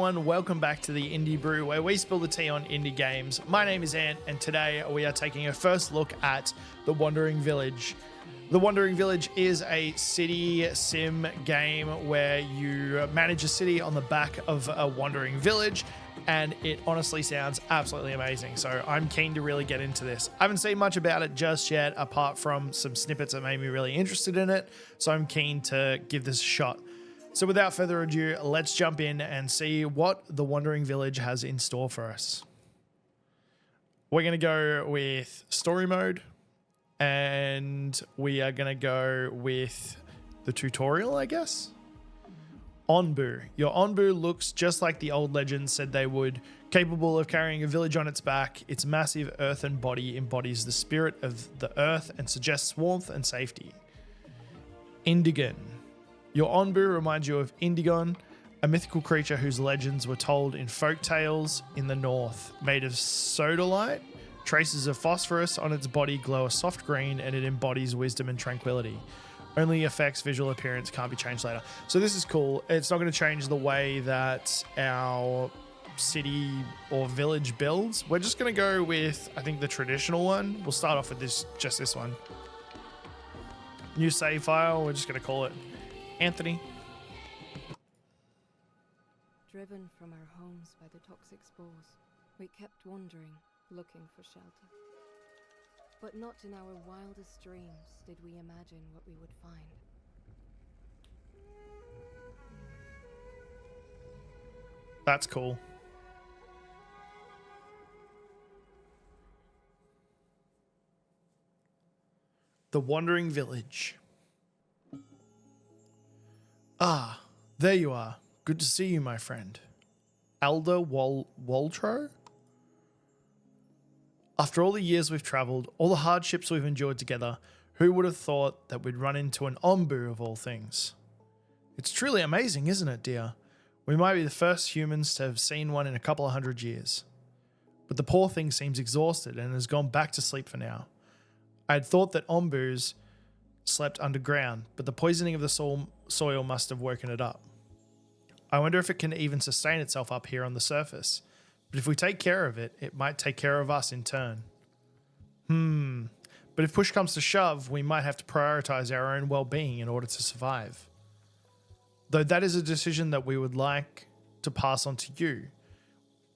everyone, welcome back to the Indie Brew, where we spill the tea on indie games. My name is Ant, and today we are taking a first look at The Wandering Village. The Wandering Village is a city sim game where you manage a city on the back of a wandering village, and it honestly sounds absolutely amazing. So I'm keen to really get into this. I haven't seen much about it just yet, apart from some snippets that made me really interested in it, so I'm keen to give this a shot. So without further ado, let's jump in and see what The Wandering Village has in store for us. We're going to go with story mode, and we are going to go with the tutorial, I guess. Onbu. Your Onbu looks just like the old legends said they would, capable of carrying a village on its back. Its massive earthen body embodies the spirit of the earth and suggests warmth and safety. Indigon. Your Onbu reminds you of Indigon, a mythical creature whose legends were told in folk tales in the north. Made of sodalite, traces of phosphorus on its body glow a soft green, and it embodies wisdom and tranquility. Only effects, visual appearance can't be changed later. So this is cool. It's not going to change the way that our city or village builds. We're just going to go with, I think, the traditional one. We'll start off with just this one. New save file. We're just going to call it Anthony. Driven from our homes by the toxic spores, we kept wandering, looking for shelter. But not in our wildest dreams did we imagine what we would find. That's cool. The Wandering Village. Ah, there you are. Good to see you, my friend. Elder Waltro? After all the years we've travelled, all the hardships we've endured together, who would have thought that we'd run into an Onbu of all things? It's truly amazing, isn't it, dear? We might be the first humans to have seen one in a couple of 100 years. But the poor thing seems exhausted and has gone back to sleep for now. I had thought that Onbus slept underground, but the poisoning of the soil must have woken it up. I wonder if it can even sustain itself up here on the surface. But if we take care of it, it might take care of us in turn. But if push comes to shove, we might have to prioritize our own well-being in order to survive. Though that is a decision that we would like to pass on to you.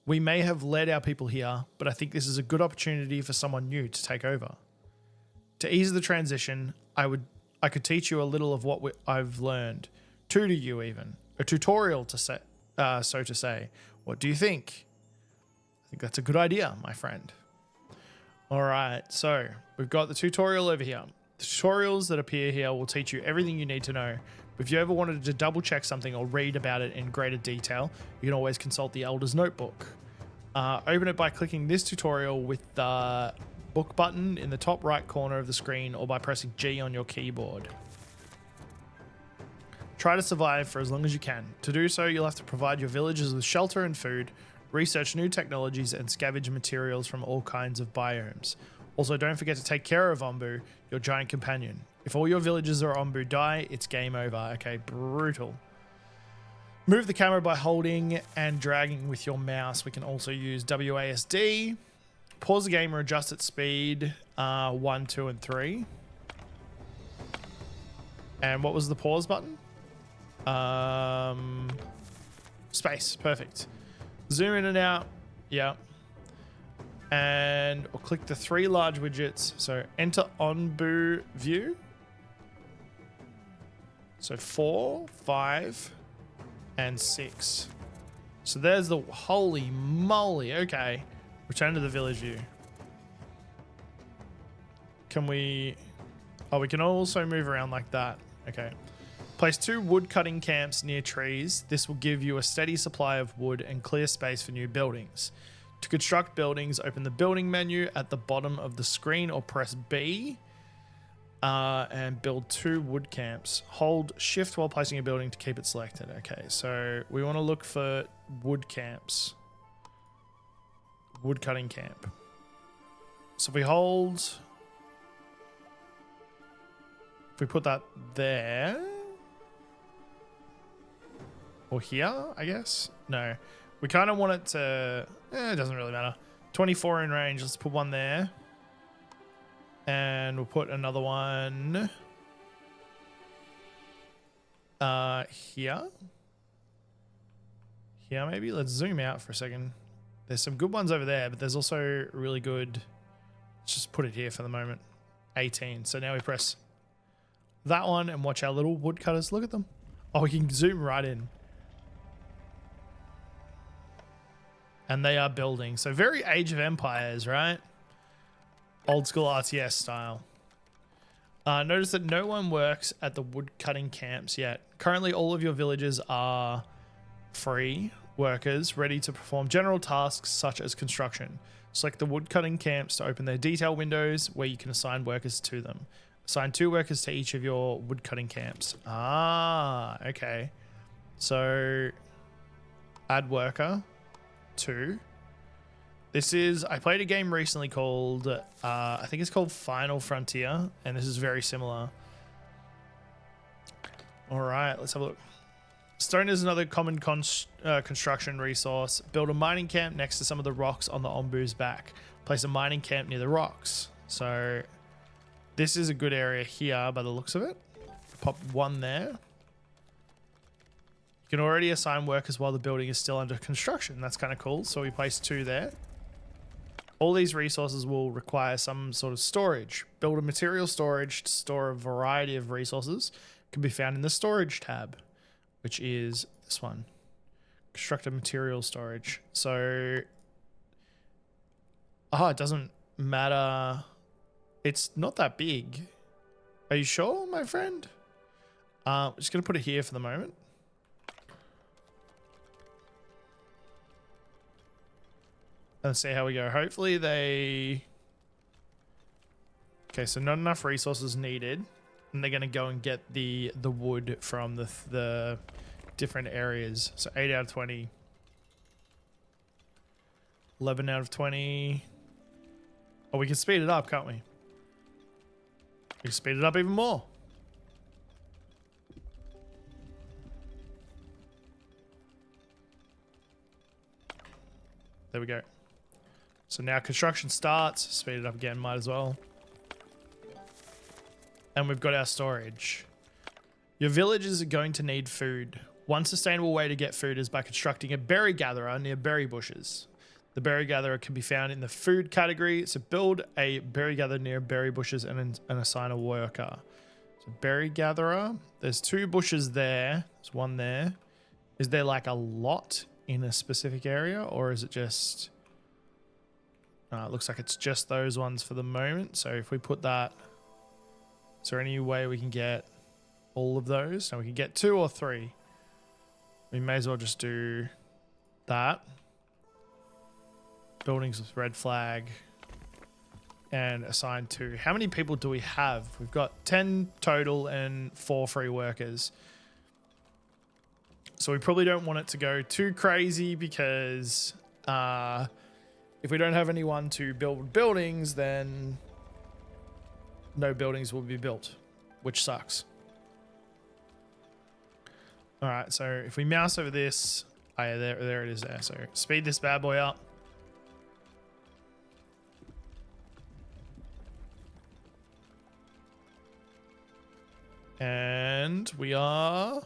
We may have led our people here, but I think this is a good opportunity for someone new to take over. To ease the transition, I could teach you a little of what I've learned. Tutor you even. A tutorial, so to say. What do you think? I think that's a good idea, my friend. All right, so we've got the tutorial over here. The tutorials that appear here will teach you everything you need to know. But if you ever wanted to double check something or read about it in greater detail, you can always consult the Elder's Notebook. Open it by clicking this tutorial with the book button in the top right corner of the screen, or by pressing G on your keyboard. Try to survive for as long as you can. To do so, you'll have to provide your villagers with shelter and food, research new technologies, and scavenge materials from all kinds of biomes. Also, don't forget to take care of Onbu, your giant companion. If all your villagers or Onbu die, it's game over. Okay, brutal. Move the camera by holding and dragging with your mouse. We can also use WASD. Pause the game or adjust its speed 1, 2, and 3. And what was the pause button? Space. Perfect. Zoom in and out. Yeah. And or click the 3 large widgets. So enter Onbu view. So 4, 5, and 6. So there's the holy moly. Okay. Return to the village view. Can we... Oh, we can also move around like that. Okay. Place 2 wood cutting camps near trees. This will give you a steady supply of wood and clear space for new buildings. To construct buildings, open the building menu at the bottom of the screen or press B and build 2 wood camps. Hold shift while placing a building to keep it selected. Okay, so we want to look for wood camps. Wood cutting camp. So if we hold... If we put that there... Or here, I guess? No. We kind of want it to... it doesn't really matter. 24 in range. Let's put one there. And we'll put another one... here. Here, maybe. Let's zoom out for a second. There's some good ones over there, but there's also really good... Let's just put it here for the moment. 18. So now we press that one and watch our little woodcutters. Look at them. Oh, we can zoom right in. And they are building. So very Age of Empires, right? Old school RTS style. Notice that no one works at the woodcutting camps yet. Currently, all of your villages are free workers ready to perform general tasks such as construction. Select the woodcutting camps to open their detail windows where you can assign workers to them. Assign 2 workers to each of your woodcutting camps. Ah, okay. So, add worker 2. This is, I played a game recently called, I think it's called Final Frontier, and this is very similar. All right, let's have a look. Stone is another common construction resource. Build a mining camp next to some of the rocks on the Onbu's back. Place a mining camp near the rocks. So this is a good area here by the looks of it. Pop 1 there. You can already assign workers while the building is still under construction. That's kind of cool. So we place 2 there. All these resources will require some sort of storage. Build a material storage to store a variety of resources. It can be found in the storage tab, which is this one. Construct a material storage. So, it doesn't matter. It's not that big. Are you sure, my friend? I'm just going to put it here for the moment. Let's see how we go. Hopefully they... Okay, so not enough resources needed. And they're going to go and get the wood from the different areas. So 8 out of 20. 11 out of 20. Oh, we can speed it up, can't we? We can speed it up even more. There we go. So now construction starts. Speed it up again, might as well. And we've got our storage. Your villages are going to need food. One sustainable way to get food is by constructing a berry gatherer near berry bushes. The berry gatherer can be found in the food category. So build a berry gatherer near berry bushes and assign a worker. So berry gatherer. There's 2 bushes there. There's 1 there. Is there like a lot in a specific area, or is it just... it looks like it's just those ones for the moment. So if we put that... Is there any way we can get all of those? No, we can get 2 or 3. We may as well just do that. Buildings with red flag. And assign 2. How many people do we have? We've got 10 total and 4 free workers. So we probably don't want it to go too crazy because if we don't have anyone to build buildings, then no buildings will be built, which sucks. All right, so if we mouse over this, yeah, there it is there. So speed this bad boy up. And we are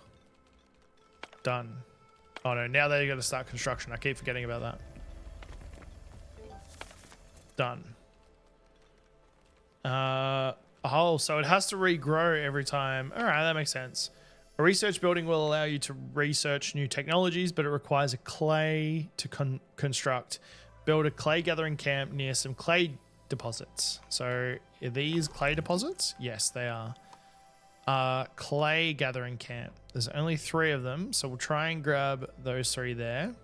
done. Oh no, now they're going to start construction. I keep forgetting about that. Done. So it has to regrow every time. All right, that makes sense. A research building will allow you to research new technologies, but it requires a clay to construct. Build a clay gathering camp near some clay deposits. So are these clay deposits? Yes, they are. Clay gathering camp. There's only 3 of them, so we'll try and grab those 3 there.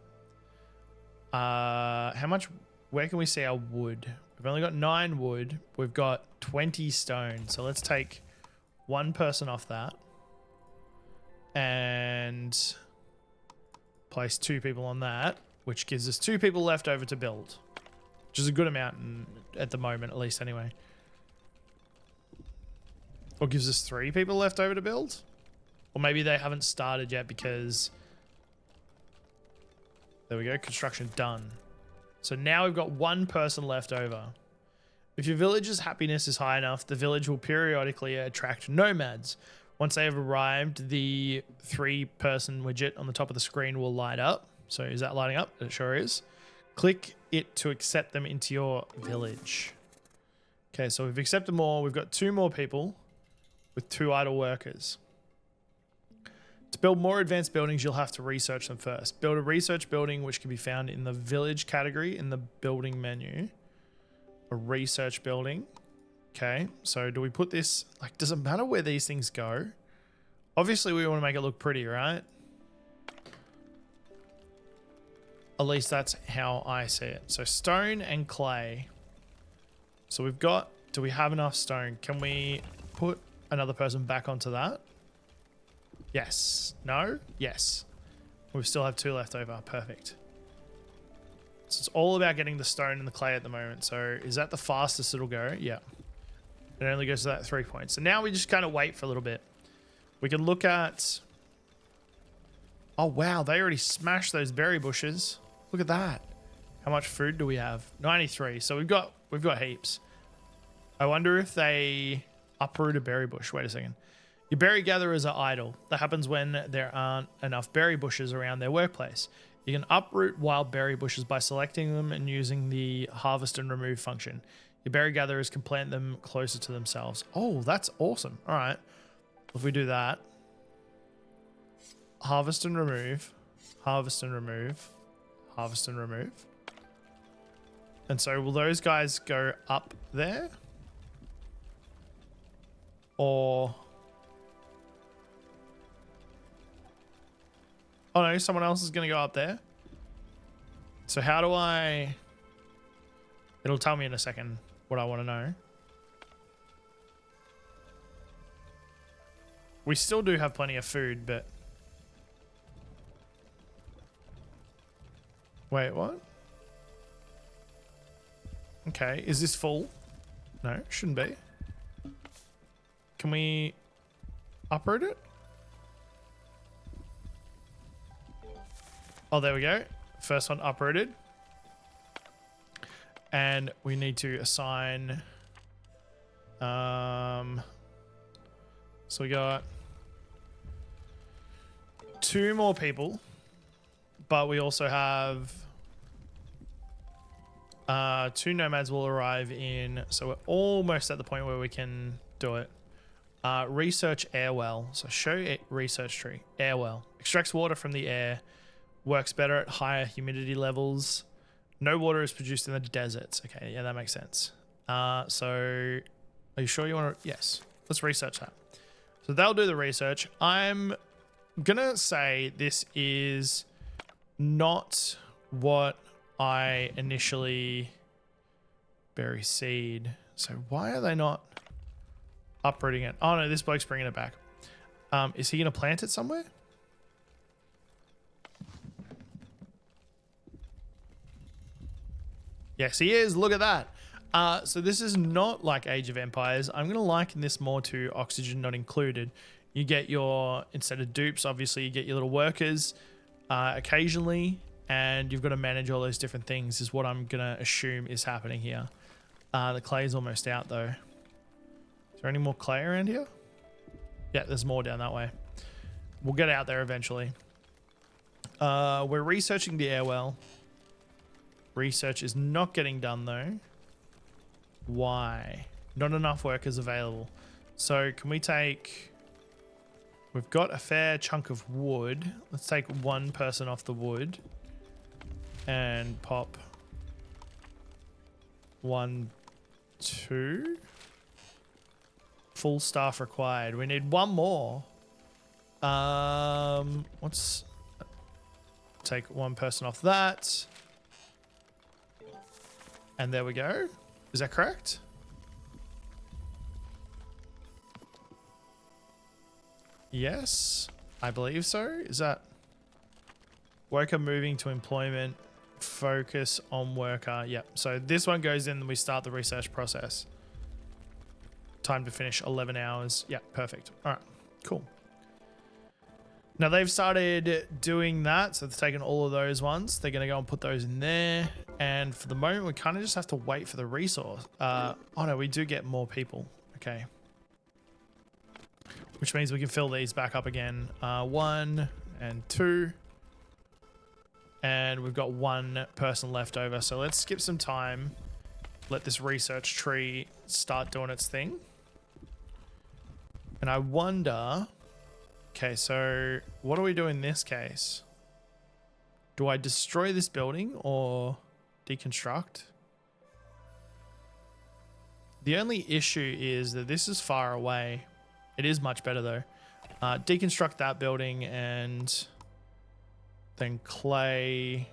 How much? Where can we see our wood? We've only got 9 wood. We've got 20 stone. So let's take 1 person off that and place 2 people on that, which gives us 2 people left over to build, which is a good amount at the moment, at least anyway. Or gives us 3 people left over to build. Or maybe they haven't started yet because There we go. Construction done. So now we've got one person left over. If your village's happiness is high enough, the village will periodically attract nomads. Once they have arrived, the 3-person widget on the top of the screen will light up. So is that lighting up? It sure is. Click it to accept them into your village. Okay, so we've accepted more. We've got 2 more people with 2 idle workers. To build more advanced buildings, you'll have to research them first. Build a research building, which can be found in the village category in the building menu. A research building. Okay, so do we put this, like, does it matter where these things go? Obviously, we want to make it look pretty, right? At least that's how I see it. So stone and clay. So we've got, do we have enough stone? Can we put another person back onto that? Yes. No? Yes. We still have 2 left over. Perfect. So it's all about getting the stone and the clay at the moment. So is that the fastest it'll go? Yeah. It only goes to that 3 points. So now we just kind of wait for a little bit. We can look at... Oh, wow. They already smashed those berry bushes. Look at that. How much food do we have? 93. So we've got heaps. I wonder if they uproot a berry bush. Wait a second. Your berry gatherers are idle. That happens when there aren't enough berry bushes around their workplace. You can uproot wild berry bushes by selecting them and using the harvest and remove function. Your berry gatherers can plant them closer to themselves. Oh, that's awesome. All right. If we do that, harvest and remove, harvest and remove, harvest and remove. And so will those guys go up there? Or... Oh no, someone else is going to go up there. So how do I... It'll tell me in a second what I want to know. We still do have plenty of food, but... Wait, what? Okay, is this full? No, shouldn't be. Can we uproot it? Oh, there we go. First one uprooted. And we need to assign... So we got 2 more people. But we also have... 2 nomads will arrive in... So we're almost at the point where we can do it. Research air well. So show it research tree. Air well. Extracts water from the air. Works better at higher humidity levels. No water is produced in the deserts. Okay, yeah, that makes sense. So are you sure you want to... Yes. Let's research that. So they'll do the research. I'm going to say this is not what I initially... Berry seed. So why are they not uprooting it? Oh no, this bloke's bringing it back. Is he going to plant it somewhere? Yes, he is. Look at that. So this is not like Age of Empires. I'm going to liken this more to Oxygen Not Included. You get your, instead of dupes, obviously you get your little workers occasionally, and you've got to manage all those different things is what I'm going to assume is happening here. The clay is almost out though. Is there any more clay around here? Yeah, there's more down that way. We'll get out there eventually. We're researching the air well. Research is not getting done though. Why? Not enough workers available. So can we take... We've got a fair chunk of wood. Let's take 1 person off the wood. And pop... 1, 2... Full staff required. We need 1 more. Let's take 1 person off that. And there we go. Is that correct? Yes, I believe so. Is that worker moving to employment? Focus on worker. Yep. So this one goes in and we start the research process. Time to finish 11 hours. Yeah, perfect. All right, cool. Now they've started doing that, so they've taken all of those ones. They're going to go and put those in there. And for the moment, we kind of just have to wait for the resource. Oh no, we do get more people. Okay. Which means we can fill these back up again. 1 and 2. And we've got 1 person left over. So let's skip some time. Let this research tree start doing its thing. And I wonder... Okay, so what do we do in this case? Do I destroy this building or deconstruct? The only issue is that this is far away. It is much better though. Deconstruct that building and then clay.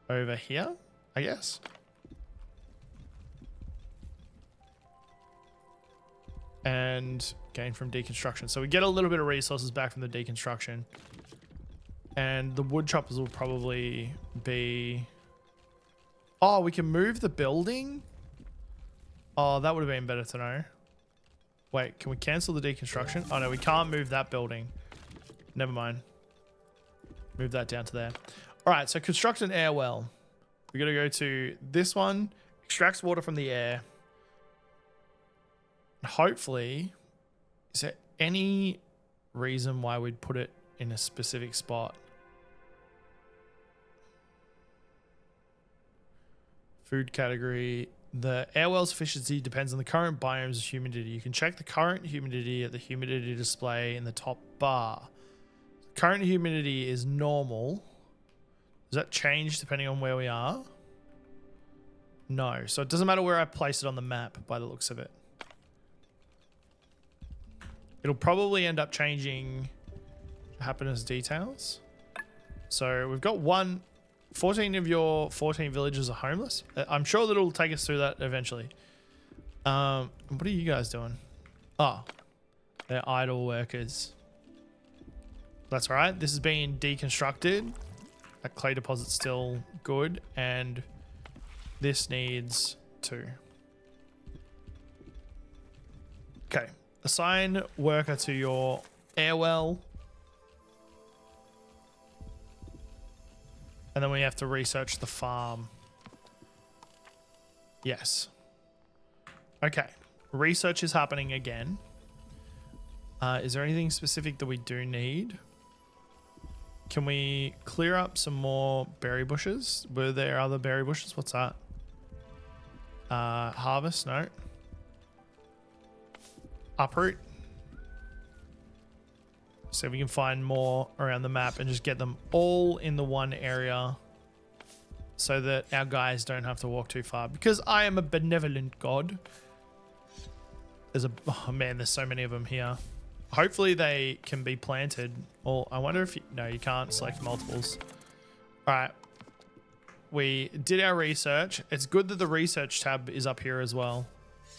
Over here, I guess. And gain from deconstruction. So we get a little bit of resources back from the deconstruction. And the wood choppers will probably be... Oh, we can move the building? Oh, that would have been better to know. Wait, can we cancel the deconstruction? Oh no, we can't move that building. Never mind. Move that down to there. All right, so construct an air well. We got to go to this one. Extracts water from the air. Hopefully, is there any reason why we'd put it in a specific spot? Food category. The air well's efficiency depends on the current biomes of humidity. You can check the current humidity at the humidity display in the top bar. Current humidity is normal. Does that change depending on where we are? No. So it doesn't matter where I place it on the map by the looks of it. It'll probably end up changing happiness details. So we've got 14 of your 14 villages are homeless. I'm sure that it'll take us through that eventually. What are you guys doing? Oh, they're idle workers. That's all right. This is being deconstructed. That clay deposit's still good. And this needs 2. Okay. Assign worker to your air well. And then we have to research the farm. Yes. Okay. Research is happening again. Is there anything specific that we do need? Can we clear up some more berry bushes? Were there other berry bushes? What's that? Harvest? No. Uproot. So we can find more around the map and just get them all in the one area so that our guys don't have to walk too far, because I am a benevolent god. Oh man, there's so many of them here. Hopefully they can be planted. Or I wonder if no, you can't select multiples. All right. We did our research. It's good that the research tab is up here as well.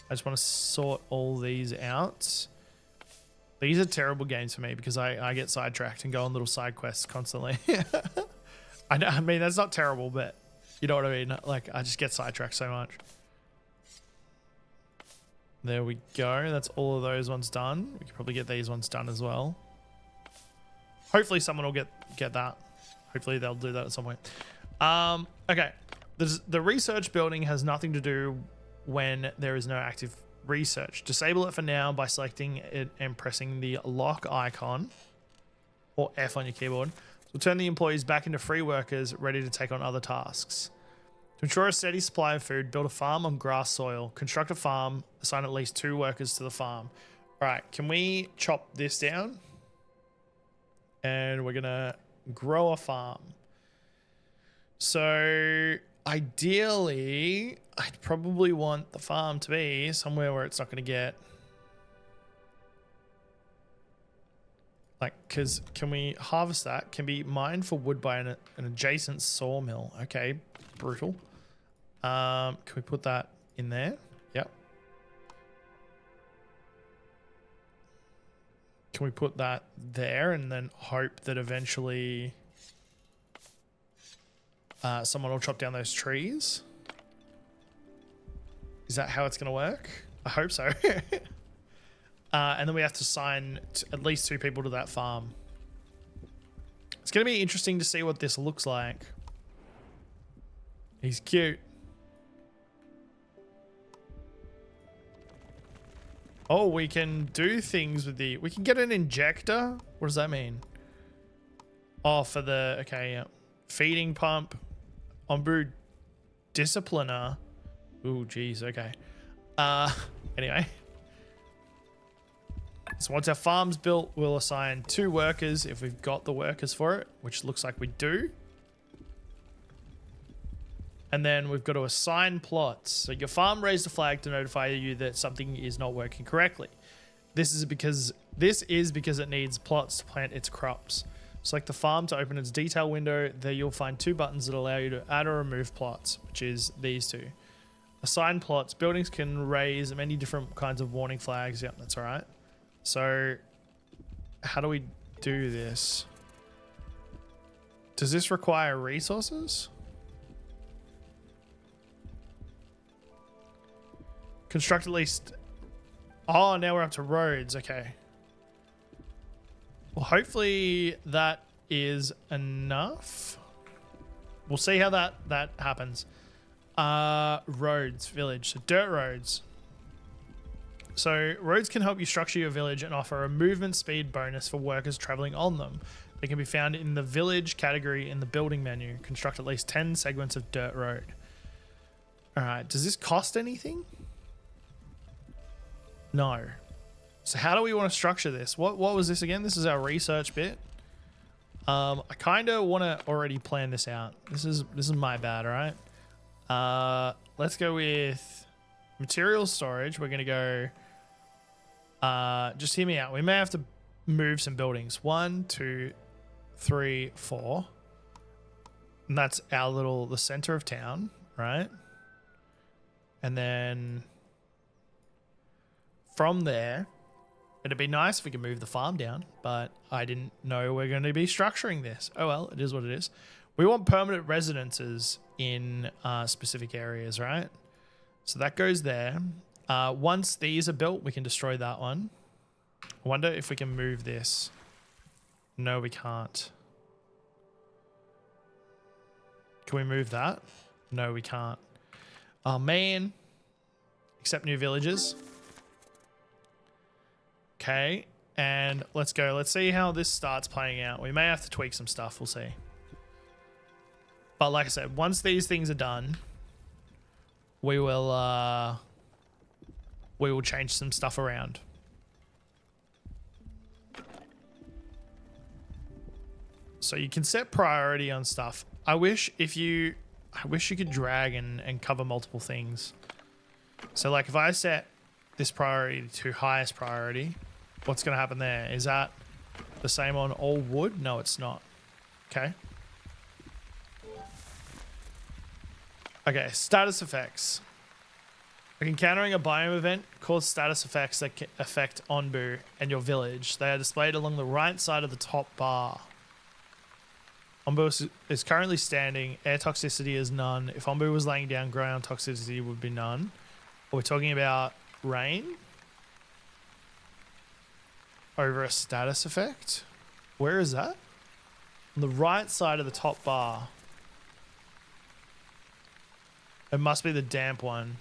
I just want to sort all these out. These are terrible games for me because I get sidetracked and go on little side quests constantly. I mean, that's not terrible, but you know what I mean? Like, I just get sidetracked so much. There we go. That's all of those ones done. We could probably get these ones done as well. Hopefully someone will get that. Hopefully they'll do that at some point. Okay. The research building has nothing to do when there is no active research. Disable it for now by selecting it and pressing the lock icon or F on your keyboard. So turn the employees back into free workers ready to take on other tasks. To ensure a steady supply of food, build a farm on grass soil. Construct a farm. Assign at least 2 workers to the farm. All right, can we chop this down? And we're going to grow a farm. So ideally, I'd probably want the farm to be somewhere where it's not going to get... Like, because can we harvest that? Can be mined for wood by an adjacent sawmill. Okay, brutal. Can we put that in there? Yep. Can we put that there and then hope that eventually someone will chop down those trees? Is that how it's going to work? I hope so. And then we have to assign at least 2 people to that farm. It's going to be interesting to see what this looks like. He's cute. Oh, we can do things with the... We can get an injector. What does that mean? Oh, for the... Okay, yeah. Feeding pump. Onbu discipliner. Ooh, geez. Okay. Anyway. So once our farm's built, we'll assign 2 workers if we've got the workers for it, which looks like we do. And then we've got to assign plots. So your farm raised a flag to notify you that something is not working correctly. This is because it needs plots to plant its crops. Select the farm to open its detail window. There you'll find 2 buttons that allow you to add or remove plots, which is these 2. Assign plots. Buildings can raise many different kinds of warning flags. Yep, that's all right. So how do we do this? Does this require resources? Construct at least... Oh, now we're up to roads. Okay. Well, hopefully that is enough. We'll see how that happens. Roads, village. So dirt roads. So roads can help you structure your village and offer a movement speed bonus for workers traveling on them. They can be found in the village category in the building menu. Construct at least 10 segments of dirt road. All right. Does this cost anything? No. So how do we want to structure this? What was this again? This is our research bit. I kind of want to already plan this out. This is my bad, all right? Let's go with material storage. We're going to go... just hear me out. We may have to move some buildings. 1, 2, 3, 4. And that's the center of town, right? And then... From there, it'd be nice if we could move the farm down, but I didn't know we're going to be structuring this. Oh well, it is what it is. We want permanent residences in specific areas, right? So that goes there. Once these are built, we can destroy that one. I wonder if we can move this. No, we can't. Can we move that? No, we can't. Oh man. Accept new villages. Okay, and let's go. Let's see how this starts playing out. We may have to tweak some stuff. We'll see. But like I said, once these things are done, we will change some stuff around. So you can set priority on stuff. I wish you could drag and cover multiple things. So like if I set this priority to highest priority, what's going to happen there? Is that the same on all wood? No, it's not. Okay. Okay, status effects. Encountering a biome event cause status effects that can affect Onbu and your village. They are displayed along the right side of the top bar. Onbu is currently standing. Air toxicity is none. If Onbu was laying down, ground toxicity would be none. Are we talking about rain? Over a status effect? Where is that? On the right side of the top bar. It must be the damp one.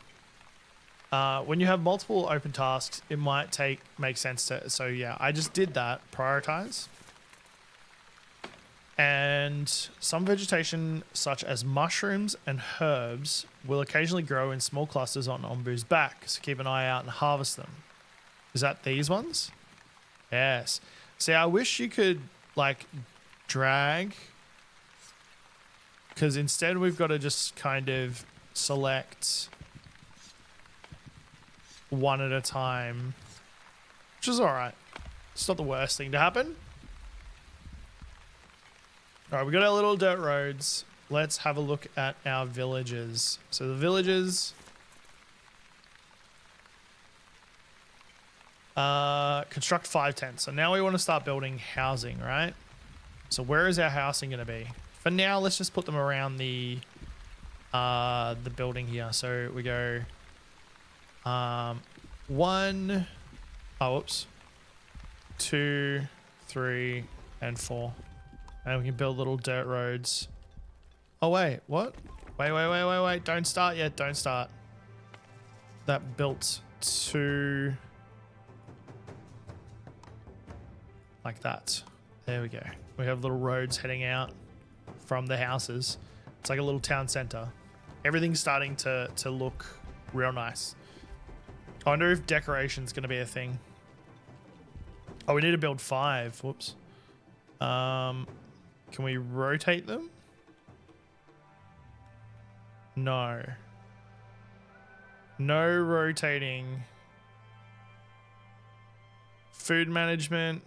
When you have multiple open tasks, it might make sense to... So yeah, I just did that. Prioritize. And some vegetation, such as mushrooms and herbs, will occasionally grow in small clusters on Onbu's back. So keep an eye out and harvest them. Is that these ones? Yes. See, I wish you could, like, drag. Because instead we've got to just kind of select one at a time. Which is alright. It's not the worst thing to happen. Alright, we got our little dirt roads. Let's have a look at our villages. So the villages... construct 5 tents. So now we want to start building housing, right? So where is our housing going to be? For now, let's just put them around the building here. So we go 1, Oh, whoops. 2, 3, and 4. And we can build little dirt roads. Oh, wait. What? Wait. Don't start yet. Don't start. That built to... like that. There we go. We have little roads heading out from the houses. It's like a little town center. Everything's starting to look real nice. I wonder if decoration's going to be a thing. Oh, we need to build 5. Whoops. Can we rotate them? No. No rotating. Food management.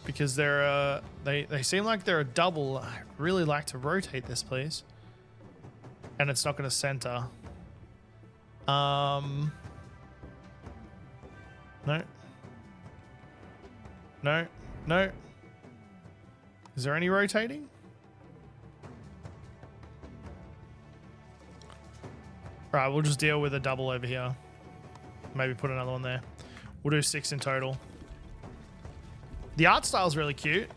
Because they're they seem like they're a double. I'd really like to rotate this, please. And it's not going to center. No. Is there any rotating? Right, we'll just deal with a double over here. Maybe put another one there. We'll do 6 in total. The art style is really cute.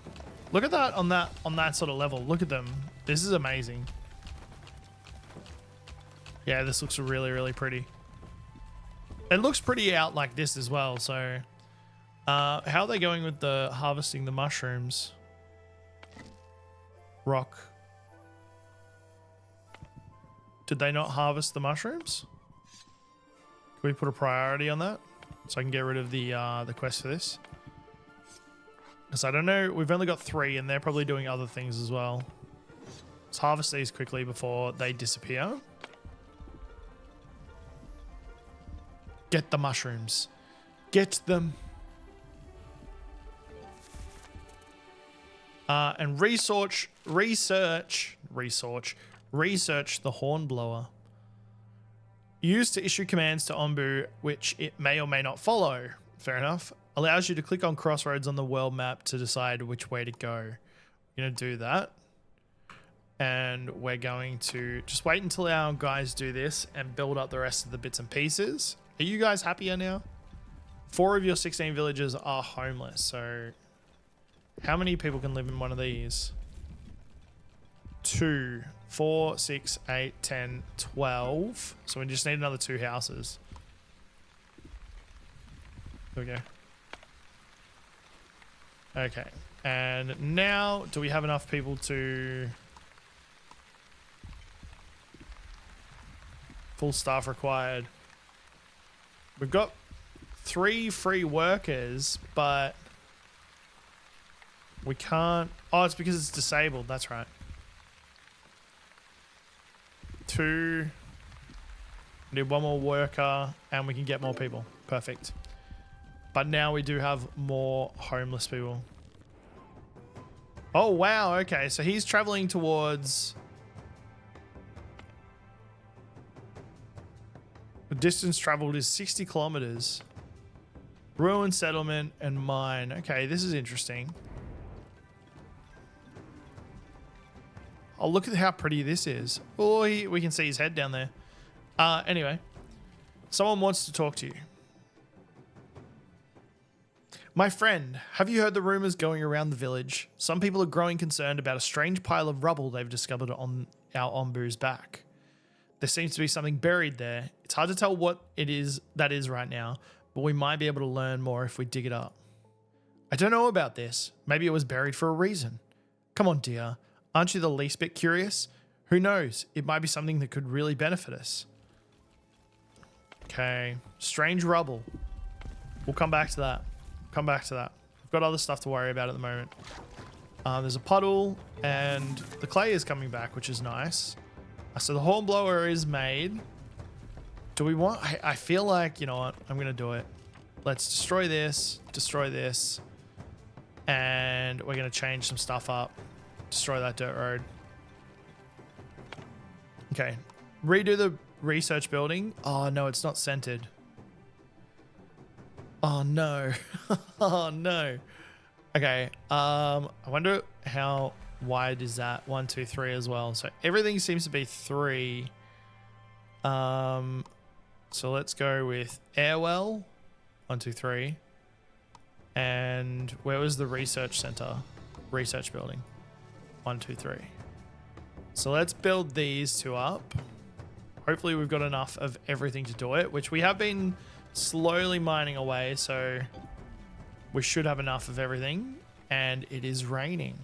Look at that on that sort of level. Look at them. This is amazing. Yeah, this looks really, really pretty. It looks pretty out like this as well. So, how are they going with the harvesting the mushrooms? Rock. Did they not harvest the mushrooms? Can we put a priority on that so I can get rid of the quest for this? Because I don't know, we've only got 3 and they're probably doing other things as well. Let's harvest these quickly before they disappear. Get the mushrooms. Get them. And research the hornblower. Used to issue commands to Onbu, which it may or may not follow. Fair enough. Allows you to click on crossroads on the world map to decide which way to go. We're going to do that. And we're going to just wait until our guys do this and build up the rest of the bits and pieces. Are you guys happier now? 4 of your 16 villages are homeless. So how many people can live in one of these? 2, 4, 6, 8, 10, 12. So we just need another 2 houses. There we go. Okay. And now, do we have enough people to... Full staff required. We've got 3 free workers, but we can't... Oh, it's because it's disabled. That's right. 2. We need 1 more worker, and we can get more people. Perfect. But now we do have more homeless people. Oh, wow. Okay, so he's traveling towards... The distance traveled is 60 kilometers. Ruin settlement and mine. Okay, this is interesting. Oh, look at how pretty this is. Oh, we can see his head down there. Anyway, someone wants to talk to you. My friend, have you heard the rumors going around the village? Some people are growing concerned about a strange pile of rubble they've discovered on our Onbu's back. There seems to be something buried there. It's hard to tell what it is that is right now, but we might be able to learn more if we dig it up. I don't know about this. Maybe it was buried for a reason. Come on, dear. Aren't you the least bit curious? Who knows? It might be something that could really benefit us. Okay. Strange rubble. We'll come back to that. Come back to that. We've got other stuff to worry about at the moment. There's a puddle and the clay is coming back, which is nice. So the hornblower is made. Do we want... I feel like, you know what? I'm going to do it. Let's destroy this. And we're going to change some stuff up. Destroy that dirt road. Okay. Redo the research building. Oh, no, it's not centered. Oh, no. Oh, no. Okay. I wonder how wide is that? 1, 2, 3 as well. So everything seems to be 3. So let's go with Airwell, 1, 2, 3. And where was the research center? Research building, 1, 2, 3. So let's build these two up. Hopefully we've got enough of everything to do it, which we have been slowly mining away. So we should have enough of everything. And it is raining.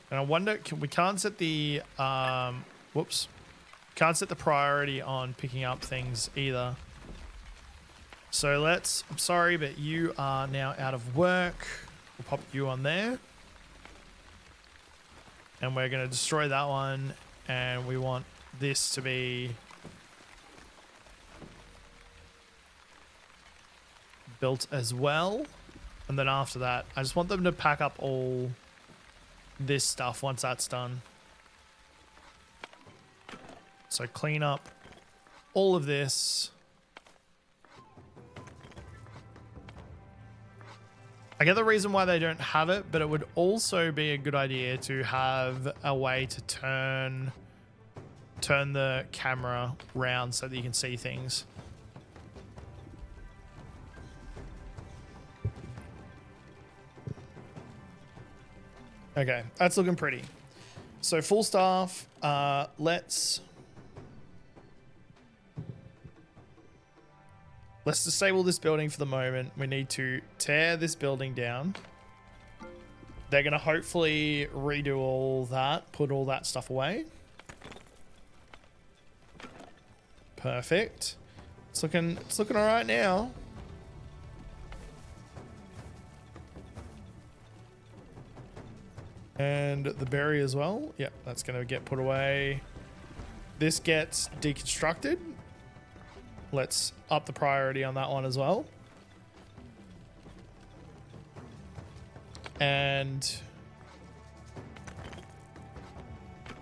And I wonder, we can't set the, can't set the priority on picking up things either. So I'm sorry, but you are now out of work. We'll pop you on there. And we're going to destroy that one. And we want this to be built as well. And then after that, I just want them to pack up all this stuff once that's done. So clean up all of this. I get the reason why they don't have it, but it would also be a good idea to have a way to turn the camera round so that you can see things. Okay, that's looking pretty. So full staff, let's disable this building for the moment. We need to tear this building down. They're going to hopefully redo all that, put all that stuff away. Perfect. It's looking all right now. And the berry as well. Yep, that's going to get put away. This gets deconstructed. Let's up the priority on that one as well. And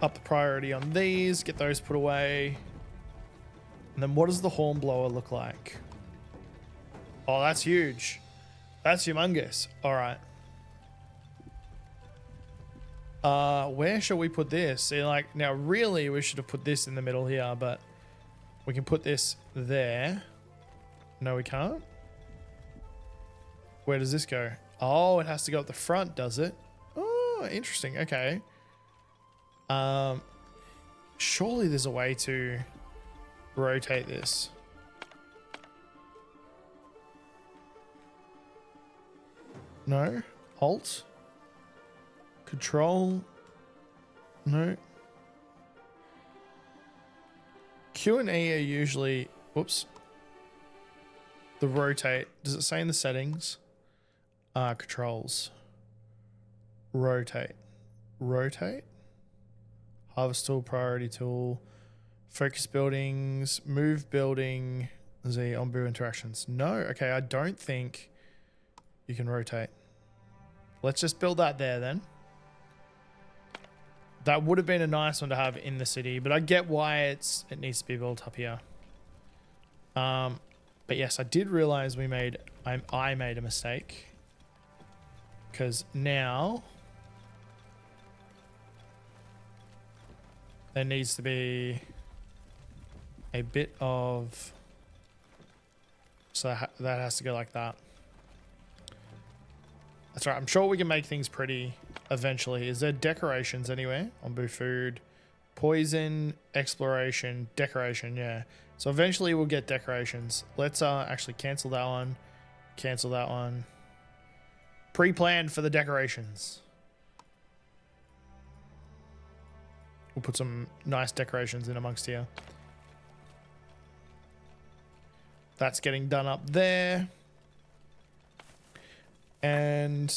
up the priority on these. Get those put away. And then what does the horn blower look like? Oh, that's huge. That's humongous. All right. Where shall we put this? See, like, now really we should have put this in the middle here, but we can put this there. No, we can't. Where does this go? Oh, it has to go up the front, does it? Oh, interesting. Okay. Surely there's a way to rotate this. No? Alt? Control? No. Q and E are usually, whoops. The rotate. Does it say in the settings? Controls. Rotate. Rotate. Harvest tool, priority tool. Focus buildings. Move building. Z, Onbu interactions. No. Okay, I don't think you can rotate. Let's just build that there then. That would have been a nice one to have in the city, but I get why it needs to be built up here. But yes, I did realize I made a mistake, because now there needs to be a bit of, so that has to go like that. That's right. I'm sure we can make things pretty eventually. Is there decorations anywhere? Onbu food, poison, exploration, decoration. Yeah. So eventually we'll get decorations. Let's actually cancel that one. Cancel that one. Pre-planned for the decorations. We'll put some nice decorations in amongst here. That's getting done up there. And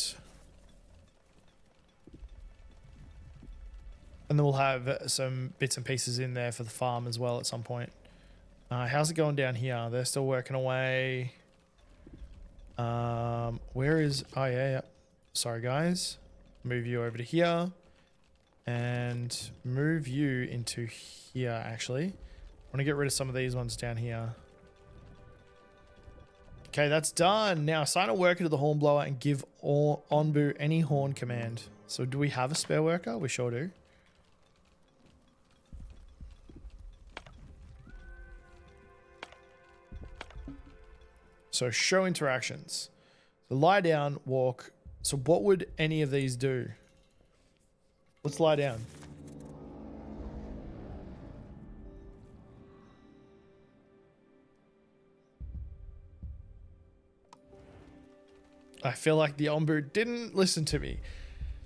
then we'll have some bits and pieces in there for the farm as well at some point. How's it going down here? They're still working away. Where is... Oh, yeah. Sorry, guys. Move you over to here. And move you into here, actually. I want to get rid of some of these ones down here. Okay, that's done. Now assign a worker to the hornblower and give Onbu any horn command. So do we have a spare worker? We sure do. So show interactions. So lie down, walk. So what would any of these do? Let's lie down. I feel like the Onbu didn't listen to me.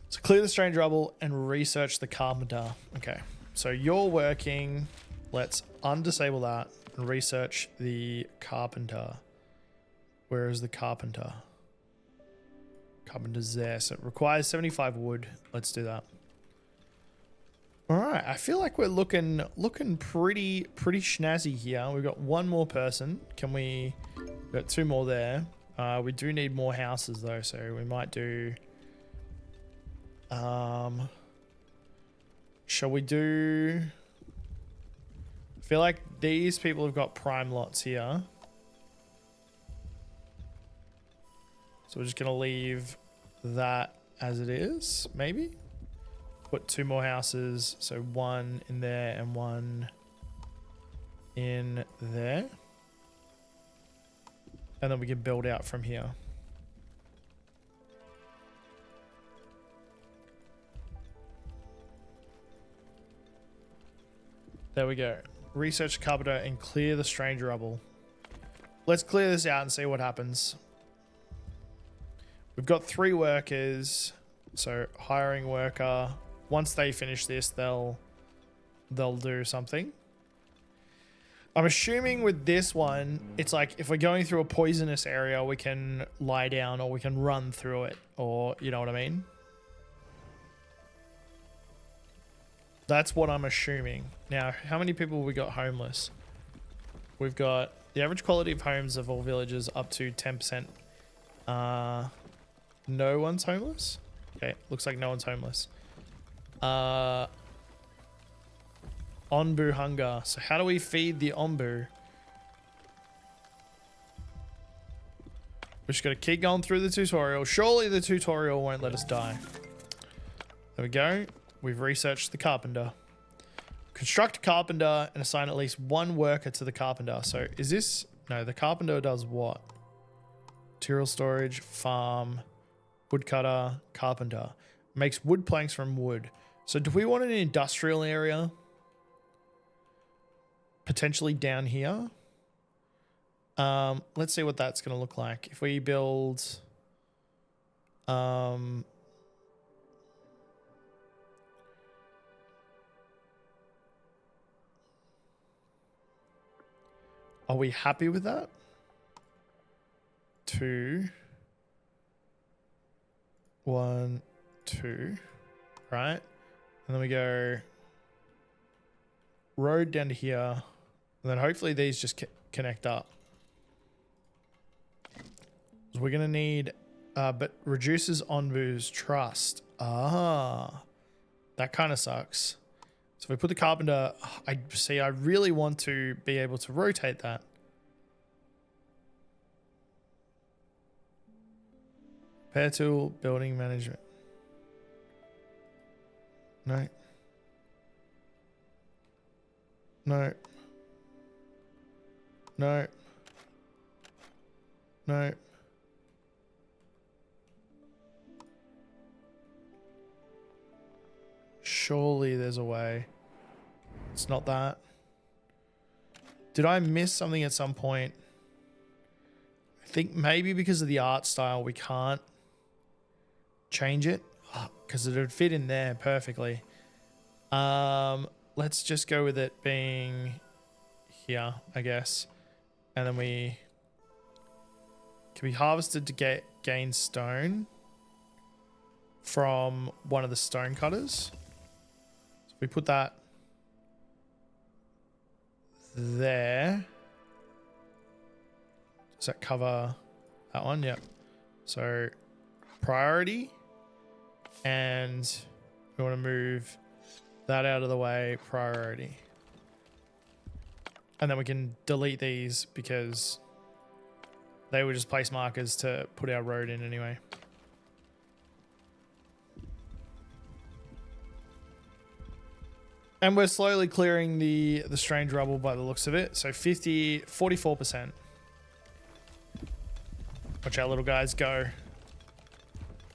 So clear the strange rubble and research the carpenter. Okay, so you're working. Let's undisable that and research the carpenter. Where is the carpenter? Carpenter's there. So it requires 75 wood. Let's do that. All right, I feel like we're looking pretty snazzy here. We've got one more person. We've got two more there. We do need more houses though, so we might do. Shall we do? I feel like these people have got prime lots here, so we're just gonna leave that as it is. Maybe put two more houses, so one in there and one in there. And then we can build out from here. There we go. Research the carpenter and clear the strange rubble. Let's clear this out and see what happens. We've got 3 workers. So hiring worker. Once they finish this, they'll do something. I'm assuming with this one, it's like if we're going through a poisonous area, we can lie down or we can run through it, or you know what I mean? That's what I'm assuming. Now, how many people have we got homeless? We've got the average quality of homes of all villages up to 10%. No one's homeless? Okay, looks like no one's homeless. Onbu hunger. So how do we feed the Onbu? We're just going to keep going through the tutorial. Surely the tutorial won't let us die. There we go. We've researched the carpenter. Construct a carpenter and assign at least one worker to the carpenter. So is this... No, the carpenter does what? Material storage, farm, woodcutter, carpenter. Makes wood planks from wood. So do we want an industrial area? Potentially down here. Let's see what that's going to look like. If we build... Are we happy with that? 2, 1, 2, right? And then we go road down to here, and then hopefully these just connect up. So we're gonna need, but reduces Onbu's trust. Ah, that kind of sucks. So if we put the carpenter, I really want to be able to rotate that. Repair tool, building management. No. No. No. No. Surely there's a way. It's not that. Did I miss something at some point? I think maybe because of the art style we can't change it because it would fit in there perfectly. Let's just go with it being here, I guess. And then we can be harvested to gain stone from one of the stone cutters. So we put that there. Does that cover that one? Yep. So priority, and we want to move that out of the way, priority. And then we can delete these because They would just place markers to put our road in anyway. And we're slowly clearing the strange rubble by the looks of it. So 44%. Watch out, little guys, go.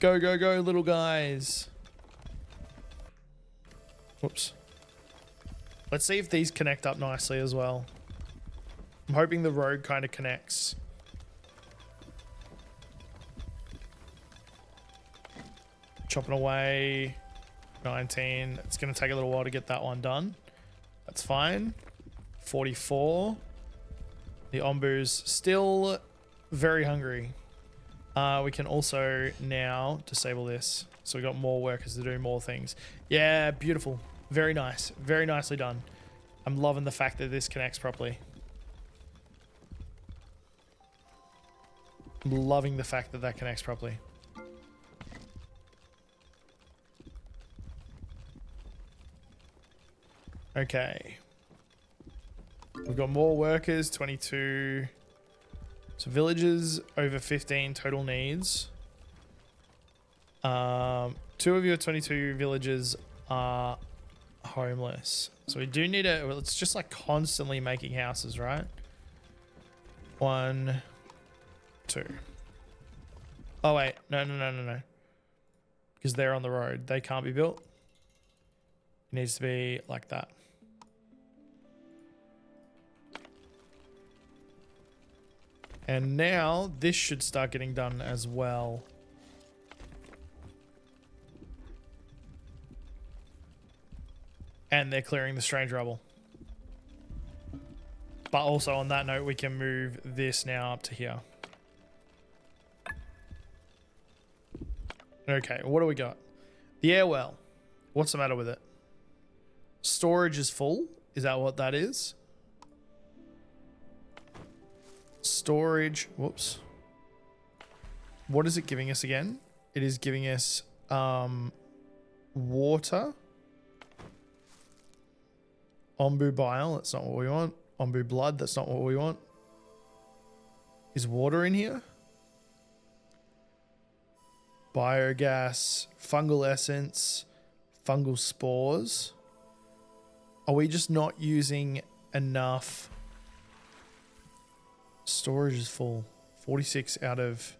Go, go, go, little guys. Whoops. Let's see if these connect up nicely as well. I'm hoping the road kind of connects. Chopping away. 19. It's going to take a little while to get that one done. That's fine. 44. The Onbu's still very hungry. We can also now disable this. So we got more workers to do more things. Yeah, beautiful. Very nice. Very nicely done. I'm loving the fact that this connects properly. I'm loving the fact that that connects properly. Okay. We've got more workers, 22. So villages over 15 total needs. 2 of your 22 villages are homeless. So we do need a, well, it's just like constantly making houses, right? 1, 2. Oh wait, no. Because they're on the road. They can't be built. It needs to be like that. And now this should start getting done as well. And they're clearing the strange rubble. But also on that note, we can move this now up to here. Okay, what do we got? The air well. What's the matter with it? Storage is full. Is that what that is? Storage. Whoops. What is it giving us again? It is giving us water. Onbu bile. That's not what we want. Onbu blood. That's not what we want. Is water in here? Biogas. Fungal essence. Fungal spores. Are we just not using enough? Storage is full. 46 out of...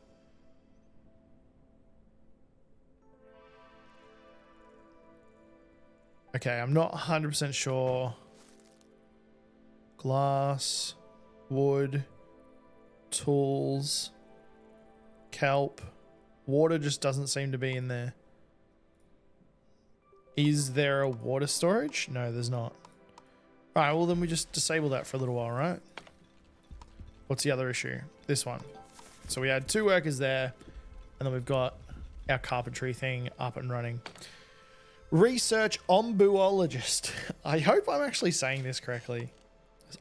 Okay, I'm not 100% sure. Glass, wood, tools, kelp. Water just doesn't seem to be in there. Is there a water storage? No, there's not. Alright, well then we just disable that for a little while, right? What's the other issue? This one. So we had 2 workers there, and then we've got our carpentry thing up and running. Research Onbuologist. I hope I'm actually saying this correctly.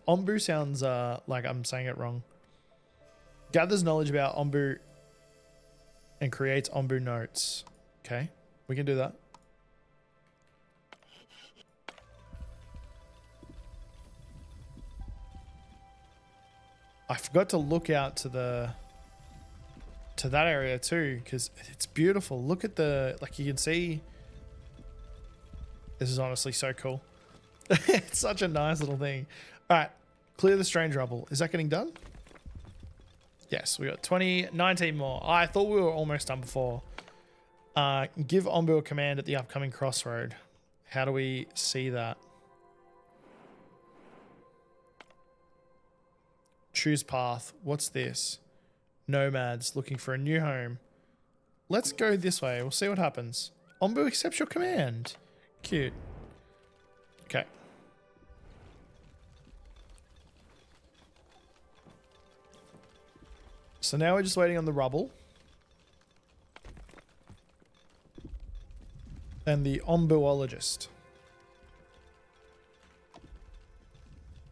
Onbu sounds like I'm saying it wrong. Gathers knowledge about Onbu and creates Onbu notes. Okay, we can do that. I forgot to look out to that area too, because it's beautiful. Look at the, like you can see, this is honestly so cool. It's such a nice little thing. All right, clear the strange rubble. Is that getting done? Yes, we got 19 more. I thought we were almost done before. Give Onbu a command at the upcoming crossroad. How do we see that? Choose path. What's this? Nomads looking for a new home. Let's go this way. We'll see what happens. Onbu accepts your command. Cute. Okay. So now we're just waiting on the rubble. And the Onbuologist.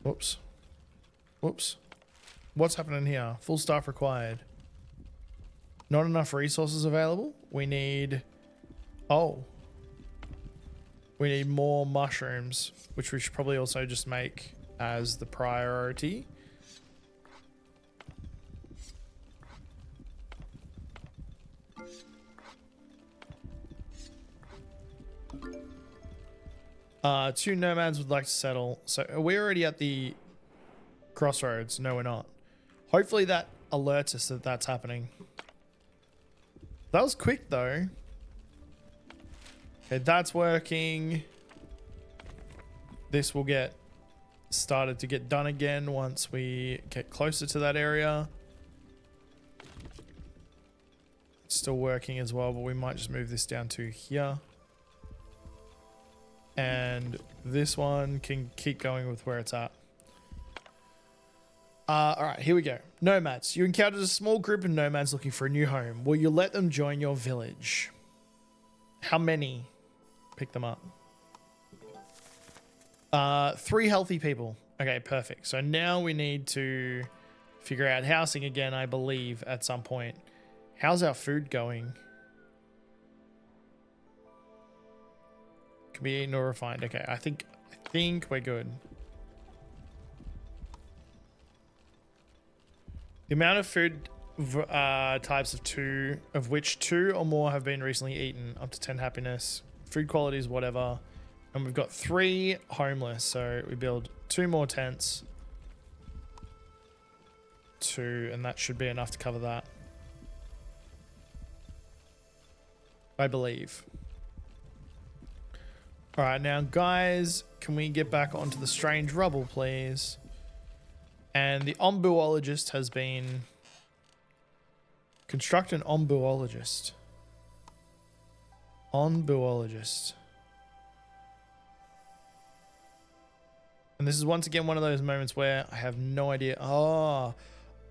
Whoops. Whoops. What's happening here? Full staff required. Not enough resources available. We need... Oh. We need more mushrooms, which we should probably also just make as the priority. Two nomads would like to settle. So we're already at the crossroads. No, we're not. Hopefully that alerts us that that's happening. That was quick though. Okay, that's working. This will get started to get done again once we get closer to that area. It's still working as well, but we might just move this down to here. And this one can keep going with where it's at. All right, here we go. Nomads. You encountered a small group of nomads looking for a new home. Will you let them join your village? How many? Pick them up. 3 healthy people. Okay, perfect. So now we need to figure out housing again, I believe, at some point. How's our food going? Can be eaten or refined. Okay, I think we're good. The amount of food types of which 2 or more have been recently eaten, up to 10 happiness. Food quality is whatever. And we've got 3 homeless, so we build 2 more tents. 2, and that should be enough to cover that. I believe. Alright, now guys, can we get back onto the strange rubble, please? And the Onbuologist has been... Construct an Onbuologist. Onbuologist. And this is once again one of those moments where I have no idea. Oh,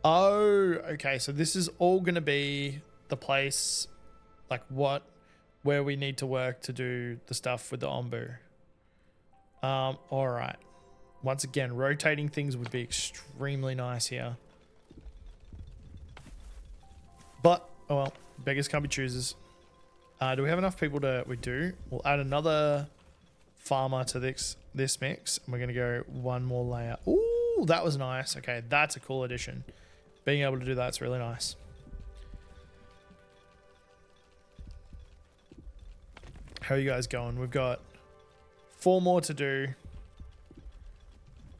okay. So this is all going to be the place, like where we need to work to do the stuff with the Onbu. All right. Once again, rotating things would be extremely nice here. But, oh well, beggars can't be choosers. Do we have enough people to... We do. We'll add another farmer to this mix. And we're going to go 1 more layer. Ooh, that was nice. Okay, that's a cool addition. Being able to do that's really nice. How are you guys going? We've got 4 more to do.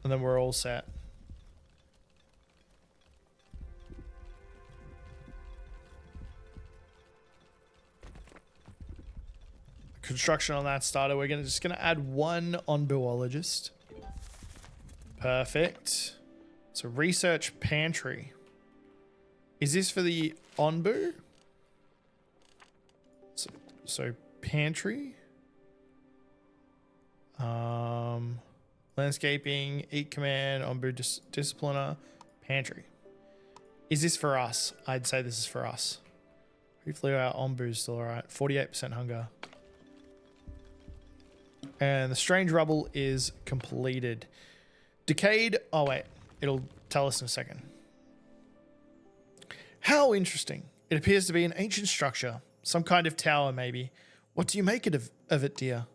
And then we're all set. Construction on that started. We're just gonna add 1 Onbuologist. Perfect. So research pantry. Is this for the Onbu? So pantry. Landscaping, eat command, Onbu discipliner, pantry. Is this for us? I'd say this is for us. Hopefully our Onbu is still alright. 48% hunger. And the strange rubble is completed. Decayed. Oh, wait. It'll tell us in a second. How interesting. It appears to be an ancient structure. Some kind of tower, maybe. What do you make of it, dear?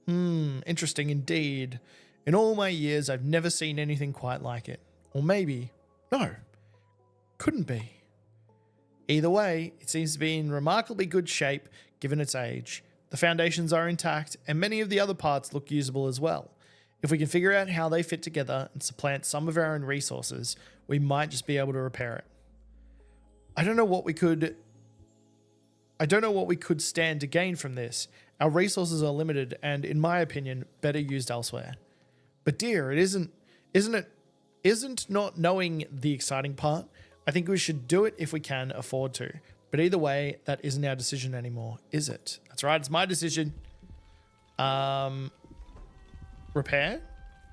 Interesting indeed. In all my years, I've never seen anything quite like it. Or maybe, no, couldn't be. Either way, it seems to be in remarkably good shape given its age. The foundations are intact, and many of the other parts look usable as well. If we can figure out how they fit together and supplant some of our own resources, we might just be able to repair it. I don't know what we could stand to gain from this. Our resources are limited and, in my opinion, better used elsewhere. But dear, isn't not knowing the exciting part? I think we should do it if we can afford to. But either way, that isn't our decision anymore, is it? That's right, it's my decision. Repair?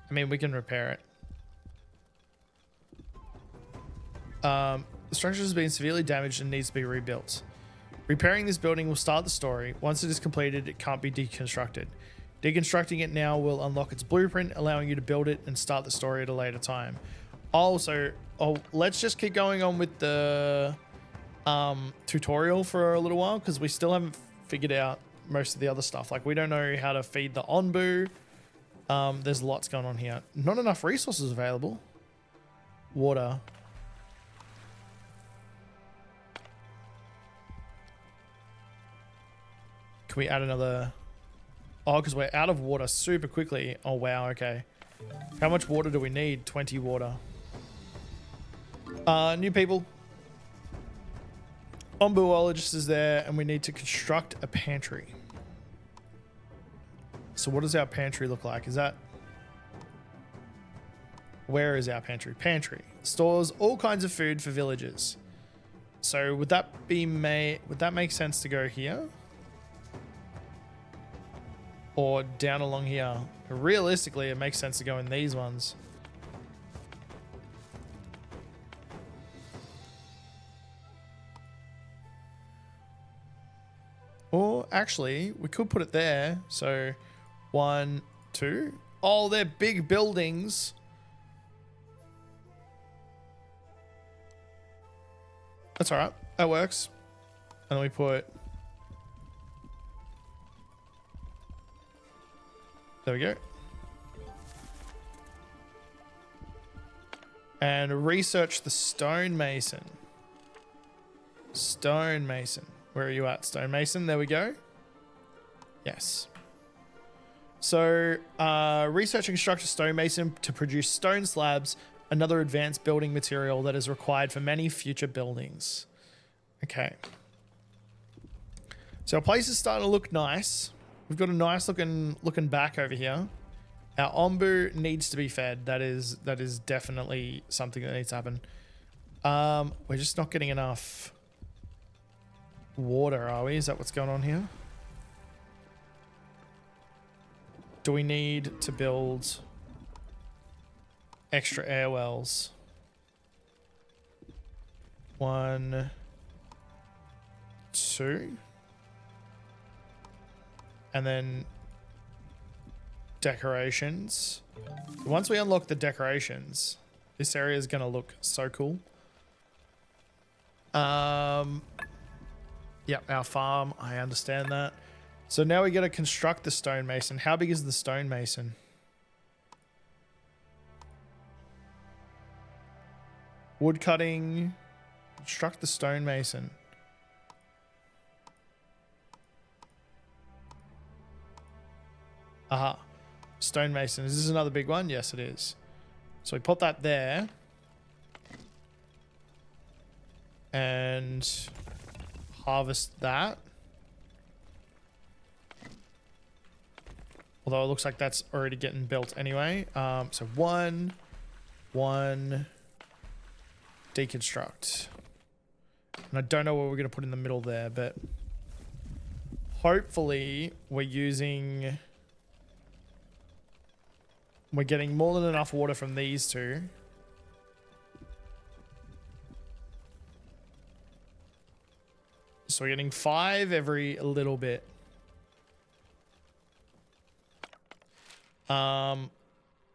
I mean, we can repair it. The structure has been severely damaged and needs to be rebuilt. Repairing this building will start the story. Once it is completed, it can't be deconstructed. Deconstructing it now will unlock its blueprint, allowing you to build it and start the story at a later time. Also, let's just keep going on with the tutorial for a little while, because we still haven't figured out most of the other stuff. Like, we don't know how to feed the Onbu. There's lots going on here. Not enough resources available. Water. Can we add another Oh, because we're out of water super quickly. Oh, wow. Okay. How much water do we need? 20 water. New people. Onbuologist is there, and we need to construct a pantry. So what does our pantry look like? Is that... Where is our pantry? Pantry. Stores all kinds of food for villagers. So would that make sense to go here? Or down along here? Realistically, it makes sense to go in these ones. Or actually, we could put it there. So 1, 2. Oh, they're big buildings. That's all right. That works. And then we put... There we go. And research the stonemason. Stonemason. Where are you at, stonemason? There we go. Yes. So, research and construct a stonemason to produce stone slabs, another advanced building material that is required for many future buildings. Okay. So our place is starting to look nice. We've got a nice looking back over here. Our Onbu needs to be fed. That is definitely something that needs to happen. We're just not getting enough water, are we? Is that what's going on here? Do we need to build extra air wells? 1, 2. And then decorations. Once we unlock the decorations, this area is going to look so cool. Yep, our farm. I understand that. So now we got to construct the stonemason. How big is the stonemason? Wood cutting. Construct the stonemason. Aha. Stonemason. Is this another big one? Yes, it is. So we put that there. And harvest that. Although it looks like that's already getting built anyway. So 1, deconstruct. And I don't know what we're going to put in the middle there, but hopefully we're getting more than enough water from these two. So we're getting 5 every little bit. And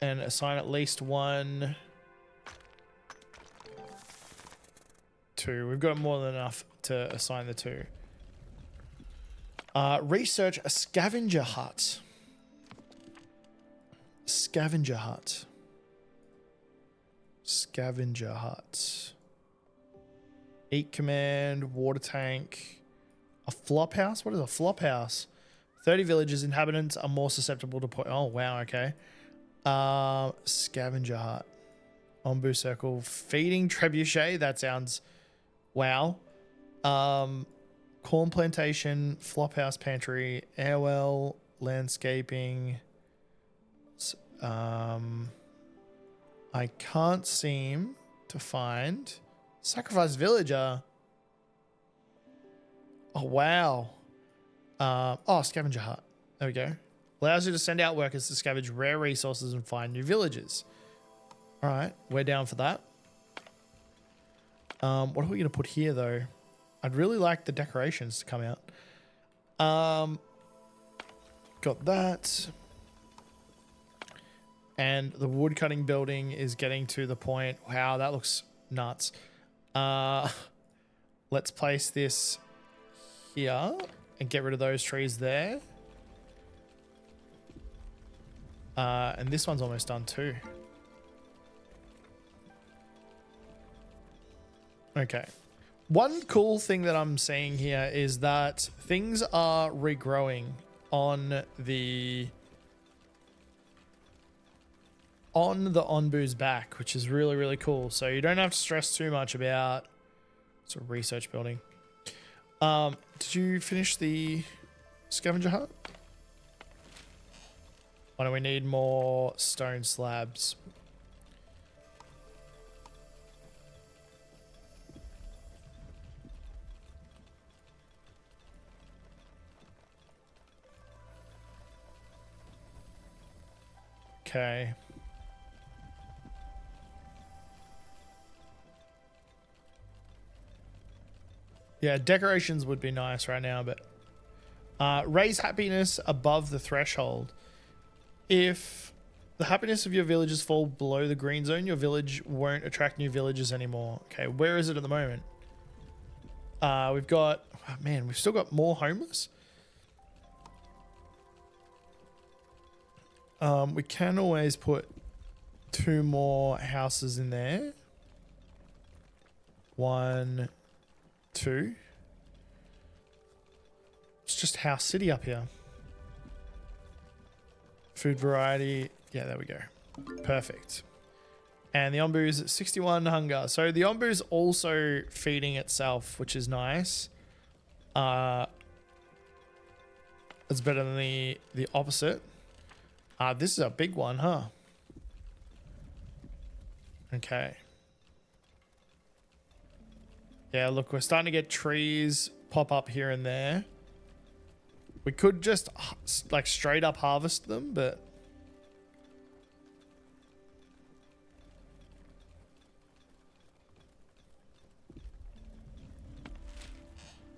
assign at least 1, 2. We've got more than enough to assign the 2. Research a scavenger hut. Scavenger hut. Scavenger hut. Eat command, water tank, a flop house. What is a flop house? 30 villages, inhabitants are more susceptible to oh wow, okay. Scavenger hut. Onbu circle. Feeding trebuchet. That sounds wow. Corn plantation, flop house pantry, airwell, landscaping. I can't seem to find sacrifice villager. Oh wow. Oh, scavenger hut. There we go. Allows you to send out workers to scavenge rare resources and find new villages. All right, we're down for that. What are we going to put here though? I'd really like the decorations to come out. Got that. And the wood cutting building is getting to the point. Wow, that looks nuts. Let's place this here and get rid of those trees there. And this one's almost done too. Okay. One cool thing that I'm seeing here is that things are regrowing on the Onbu's back, which is really, really cool. So you don't have to stress too much about sort of research building. Did you finish the scavenger hut? Why do we need more stone slabs? Okay. Yeah, decorations would be nice right now, but raise happiness above the threshold. If the happiness of your villagers fall below the green zone, your village won't attract new villagers anymore. Okay, where is it at the moment? We've got, oh man, we've still got more homeless. We can always put 2 more houses in there. 1, 2. It's just House City up here. Food variety. Yeah, there we go. Perfect. And the Onbu's at 61 hunger. So the Onbu's also feeding itself, which is nice. It's better than the opposite. This is a big one, huh? Okay. Yeah, look, we're starting to get trees pop up here and there. We could just like straight up harvest them, but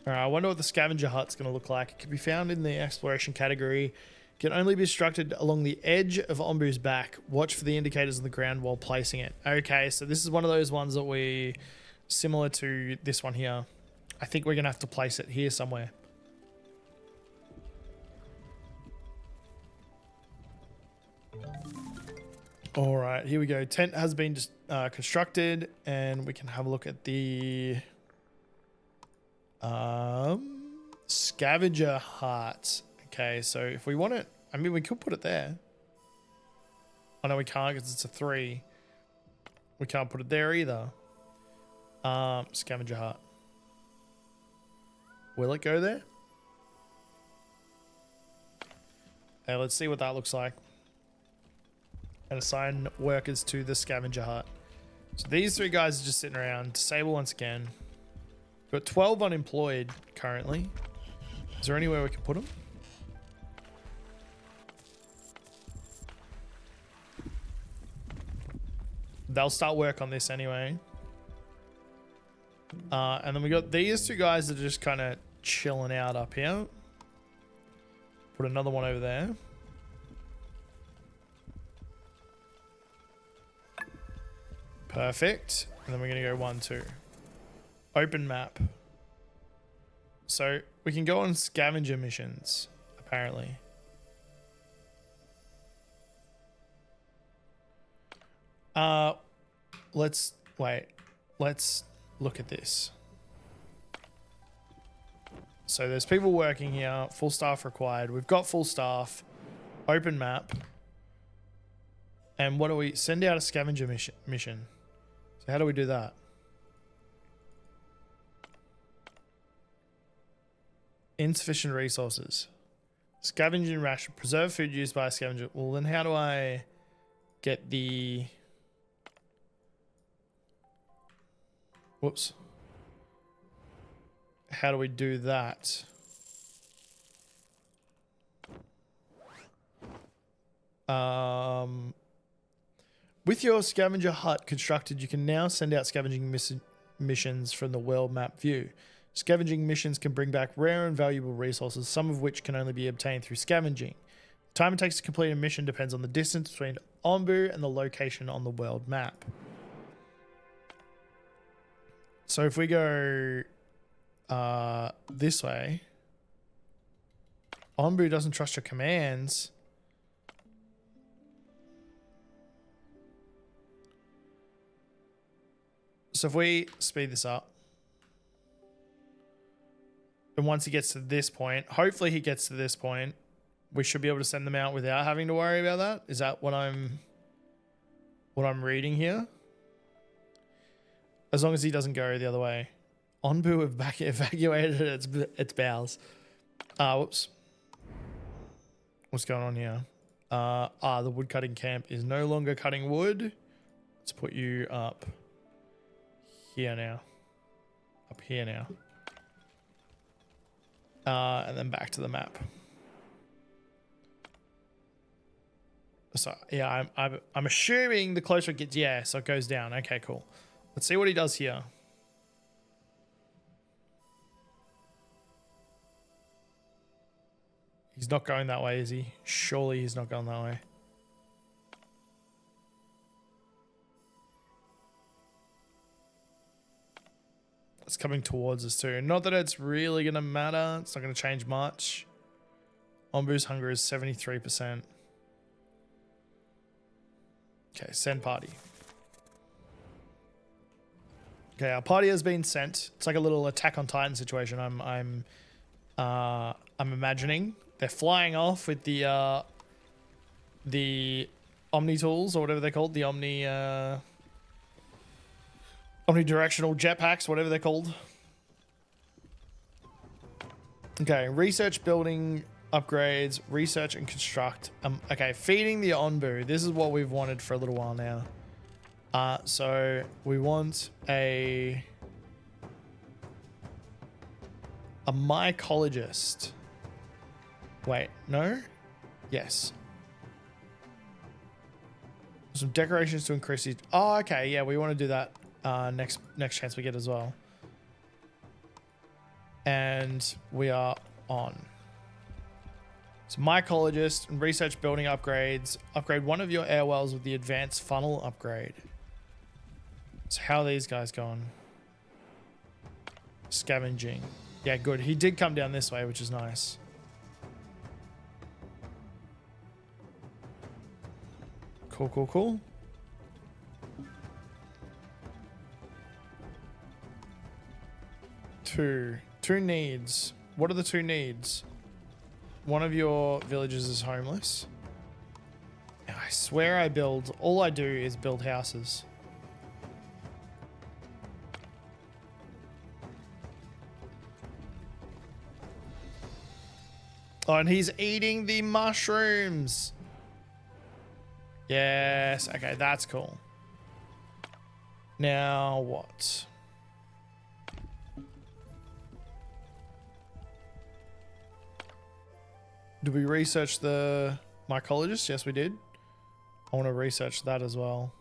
alright, I wonder what the scavenger hut's going to look like. It can be found in the exploration category. Can only be constructed along the edge of Onbu's back. Watch for the indicators on the ground while placing it. Okay, so this is one of those ones that we, similar to this one here. I think we're going to have to place it here somewhere. All right, here we go. Tent has been constructed, and we can have a look at the scavenger hut. Okay, so if we want it, I mean, we could put it there. Oh, no, we can't because it's a 3. We can't put it there either. Scavenger hut. Will it go there? Okay, let's see what that looks like. And assign workers to the scavenger hut. So these 3 guys are just sitting around. Disable once again. We've got 12 unemployed currently. Is there anywhere we can put them? They'll start work on this anyway. And then we got these 2 guys that are just kind of chilling out up here. Put another one over there. Perfect. And then we're going to go 1, 2. Open map. So we can go on scavenger missions, apparently. Let's look at this. So there's people working here. Full staff required. We've got full staff. Open map. And what do we send out a scavenger mission? So how do we do that? Insufficient resources. Scavenging ration. Preserve food used by a scavenger. Well, then how do I get the... Whoops. How do we do that? With your scavenger hut constructed, you can now send out scavenging missions from the world map view. Scavenging missions can bring back rare and valuable resources, some of which can only be obtained through scavenging. The time it takes to complete a mission depends on the distance between Onbu and the location on the world map. So if we go this way, Onbu doesn't trust your commands. So if we speed this up, and once he gets to this point, hopefully he gets to this point, we should be able to send them out without having to worry about that. Is that what I'm reading here? As long as he doesn't go the other way. Onbu have evacuated its bowels. Whoops. What's going on here? The woodcutting camp is no longer cutting wood. Let's put you up here now. Up here now. And then back to the map. So yeah, I'm assuming the closer it gets, yeah, so it goes down. Okay, cool. Let's see what he does here. He's not going that way, is he? Surely he's not going that way. It's coming towards us too. Not that it's really going to matter. It's not going to change much. Onbu's hunger is 73%. Okay, send party. Okay, our party has been sent. It's like a little Attack on Titan situation. I'm imagining they're flying off with the Omni tools or whatever they're called, the omnidirectional jetpacks, whatever they're called. Okay, research building upgrades, research and construct. Okay, feeding the Onbu. This is what we've wanted for a little while now. So we want a mycologist. Wait, no? Yes. Some decorations to increase it. Oh, okay. Yeah, we want to do that next chance we get as well. And we are on. So mycologist and research building upgrades. Upgrade one of your air wells with the advanced funnel upgrade. So how are these guys going? Scavenging. Yeah, good. He did come down this way, which is nice. Cool, cool, cool. Two needs. What are the two needs? One of your villagers is homeless. I swear all I do is build houses. Oh, and he's eating the mushrooms. Yes. Okay, that's cool. Now what? Did we research the mycologist? Yes, we did. I want to research that as well.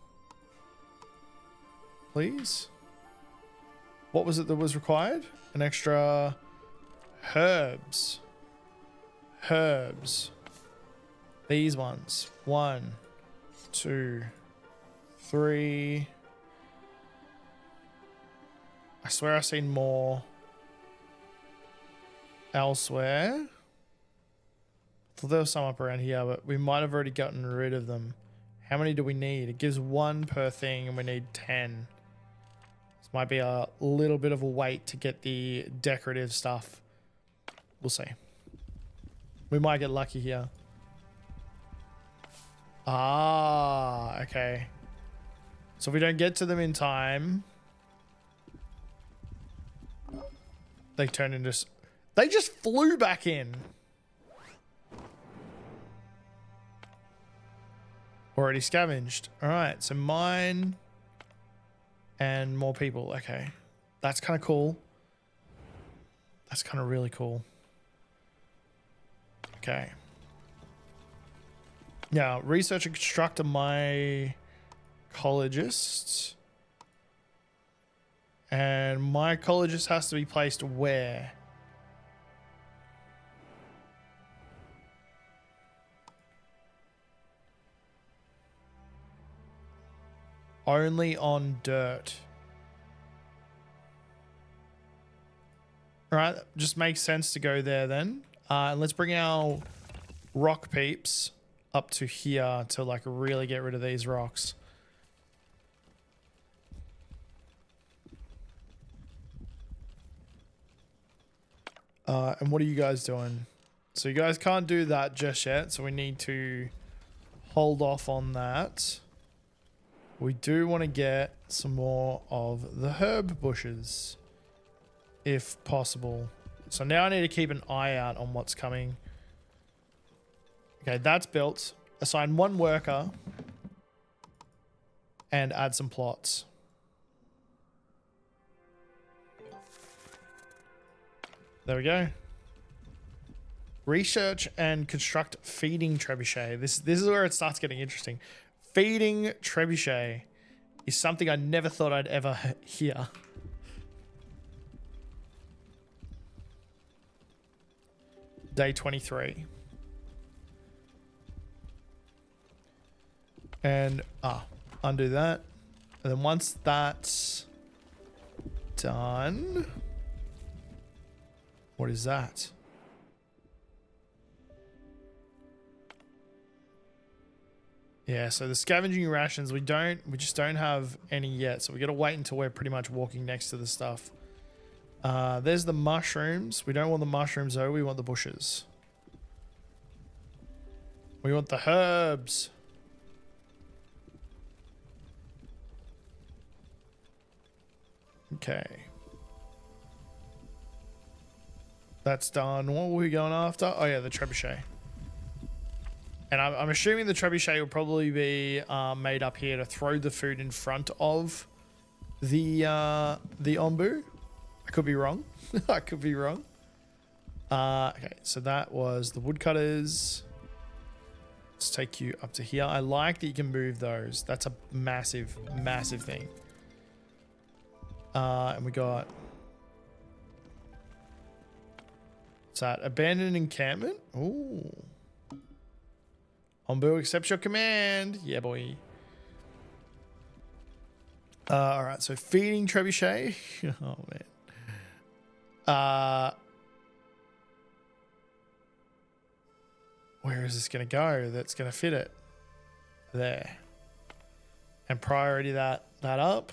Please? What was it that was required? An extra herbs. Herbs. These ones. 1, 2, 3. I swear I've seen more elsewhere. I thought there was some up around here, but we might have already gotten rid of them. How many do we need? It gives 1 per thing and we need 10. This might be a little bit of a wait to get the decorative stuff. We'll see. We might get lucky here. Ah, okay. So if we don't get to them in time, they turn into... They just flew back in. Already scavenged. All right, so mine and more people. Okay, that's kind of cool. That's kind of really cool. Okay. Now, research and construct a mycologist. And mycologist has to be placed where? Only on dirt. All right, just makes sense to go there then. And let's bring our rock peeps up to here to like really get rid of these rocks. And what are you guys doing? So you guys can't do that just yet. So we need to hold off on that. We do want to get some more of the herb bushes, if possible. So now I need to keep an eye out on what's coming. Okay, that's built. Assign 1 worker and add some plots. There we go. Research and construct feeding trebuchet. This is where it starts getting interesting. Feeding trebuchet is something I never thought I'd ever hear. Day 23. And undo that. And then once that's done, what is that? Yeah, so the scavenging rations, we just don't have any yet. So we got to wait until we're pretty much walking next to the stuff. There's the mushrooms. We don't want the mushrooms though. We want the bushes. We want the herbs. Okay. That's done. What were we going after? Oh yeah, the trebuchet. And I'm assuming the trebuchet will probably be made up here to throw the food in front of the Onbu. I could be wrong. I could be wrong. Okay, so that was the woodcutters. Let's take you up to here. I like that you can move those. That's a massive, massive thing. And we got... What's that? Abandoned encampment? Ooh. Onbu accepts your command. Yeah, boy. All right, so feeding trebuchet. Oh, man. Where is this going to go? That's going to fit it. There. And priority that up.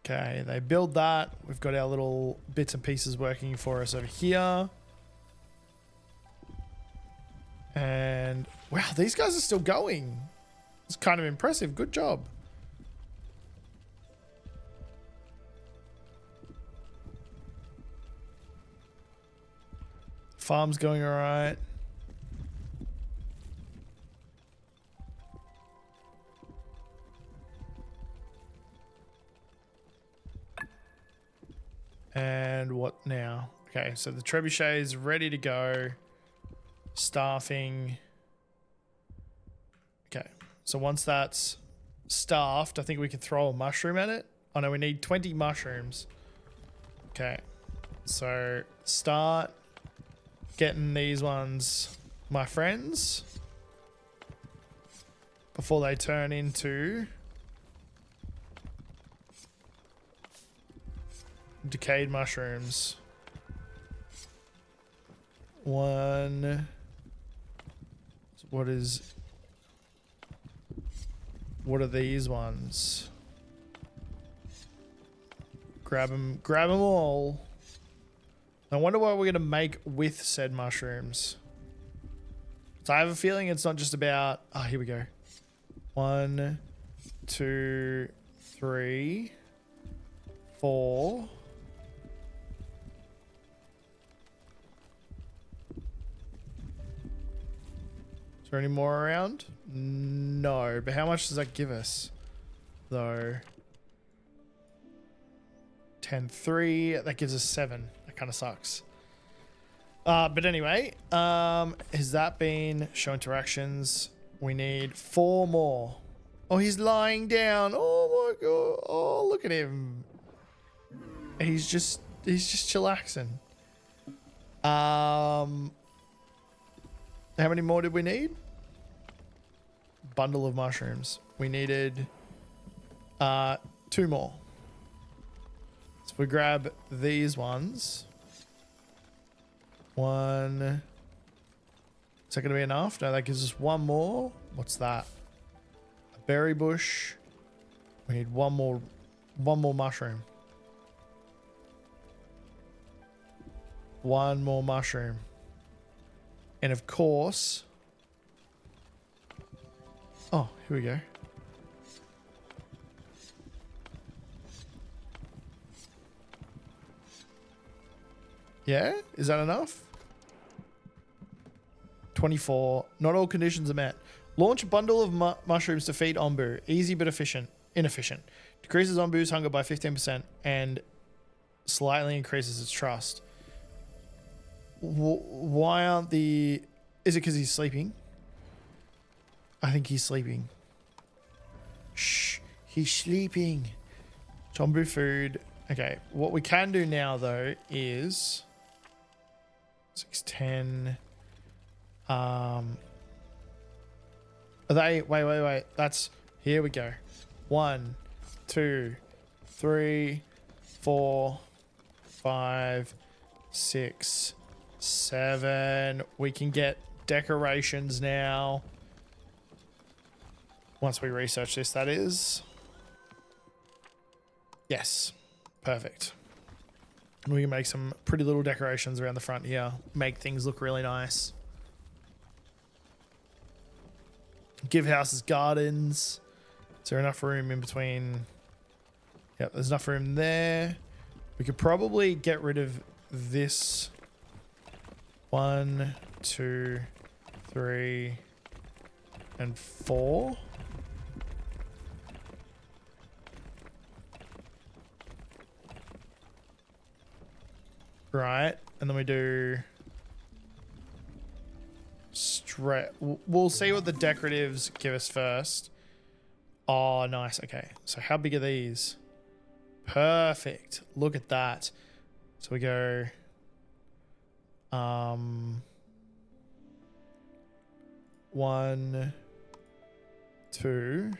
Okay, they build that. We've got our little bits and pieces working for us over here. And wow, these guys are still going. It's kind of impressive. Good job. Farm's going all right. And what now? Okay, so the trebuchet is ready to go. Staffing. Okay, so once that's staffed, I think we can throw a mushroom at it. Oh no, we need 20 mushrooms. Okay, so start getting these ones, my friends, before they turn into decayed mushrooms. One. What are these ones? Grab them all. I wonder what we're going to make with said mushrooms. So I have a feeling it's not just about... Oh, here we go. 1, 2, 3, 4. Is there any more around? No, but how much does that give us? Though 10, 3, that gives us 7. That kind of sucks. But anyway, has that been show interactions? We need 4 more. Oh, he's lying down. Oh my god. Oh, look at him. He's just chillaxing. How many more did we need? Bundle of mushrooms. We needed 2 more. So if we grab these ones. 1. Is that going to be enough? No, that gives us 1 more. What's that? A berry bush. We need one more mushroom. One more mushroom. And of course, oh, here we go. Yeah, is that enough? 24. Not all conditions are met. Launch a bundle of mushrooms to feed Onbu. Easy but inefficient. Decreases Onbu's hunger by 15% and slightly increases its trust. Why aren't the... Is it because he's sleeping? I think he's sleeping. Shh. He's sleeping. Onbu food. Okay. What we can do now, though, is... 610... Are they... Wait. That's... Here we go. 1, 2, 3, 4, 5, 6, 7. We can get decorations now. Once we research this, that is. Yes. Perfect. And we can make some pretty little decorations around the front here. Make things look really nice. Give houses gardens. Is there enough room in between? Yep, there's enough room there. We could probably get rid of this. 1, 2, 3, and 4. Right, and then we do straight. We'll see what the decoratives give us first. Oh, nice. Okay, so how big are these? Perfect. Look at that. So we go 1, 2,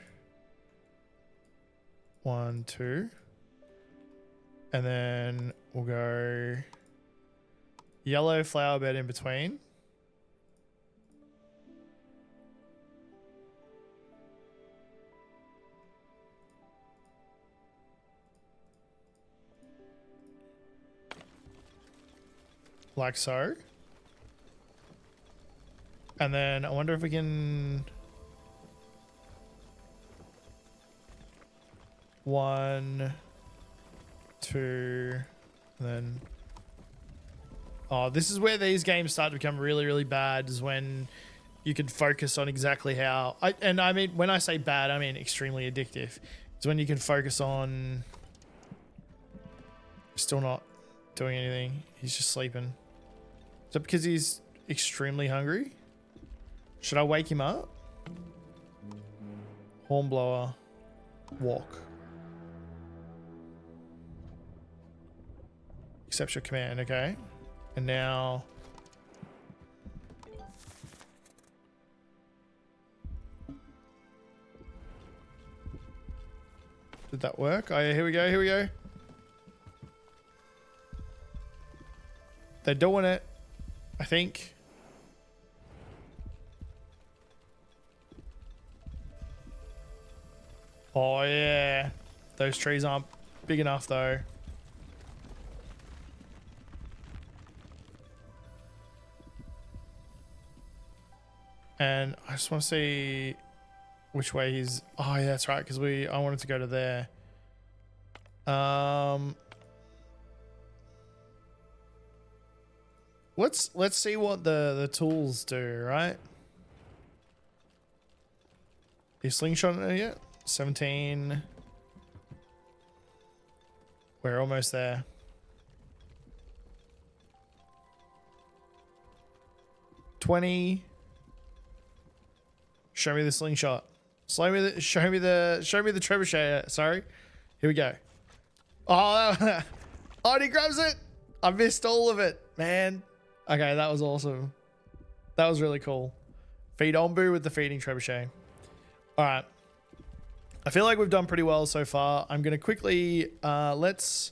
1, 2, and then we'll go yellow flower bed in between. Like so. And then I wonder if we can... 1, 2, and then... Oh, this is where these games start to become really, really bad, is when you can focus on exactly how... I mean, when I say bad, I mean extremely addictive. It's when you can focus on... Still not doing anything. He's just sleeping. Is that because he's extremely hungry? Should I wake him up? Hornblower. Walk. Accept your command, okay. And now... Did that work? Oh yeah, here we go. They're doing it, I think. Oh yeah. Those trees aren't big enough though. And I just want to see which way he's... Oh yeah, that's right, because I wanted to go to there. Let's see what the tools do, right? Is slingshot in there yet? 17. We're almost there. 20. Show me the slingshot. Show me the trebuchet. Sorry. Here we go. Oh, oh, and he grabs it. I missed all of it, man. Okay, that was awesome. That was really cool. Feed Onbu with the feeding trebuchet. All right. I feel like we've done pretty well so far. I'm going to quickly, let's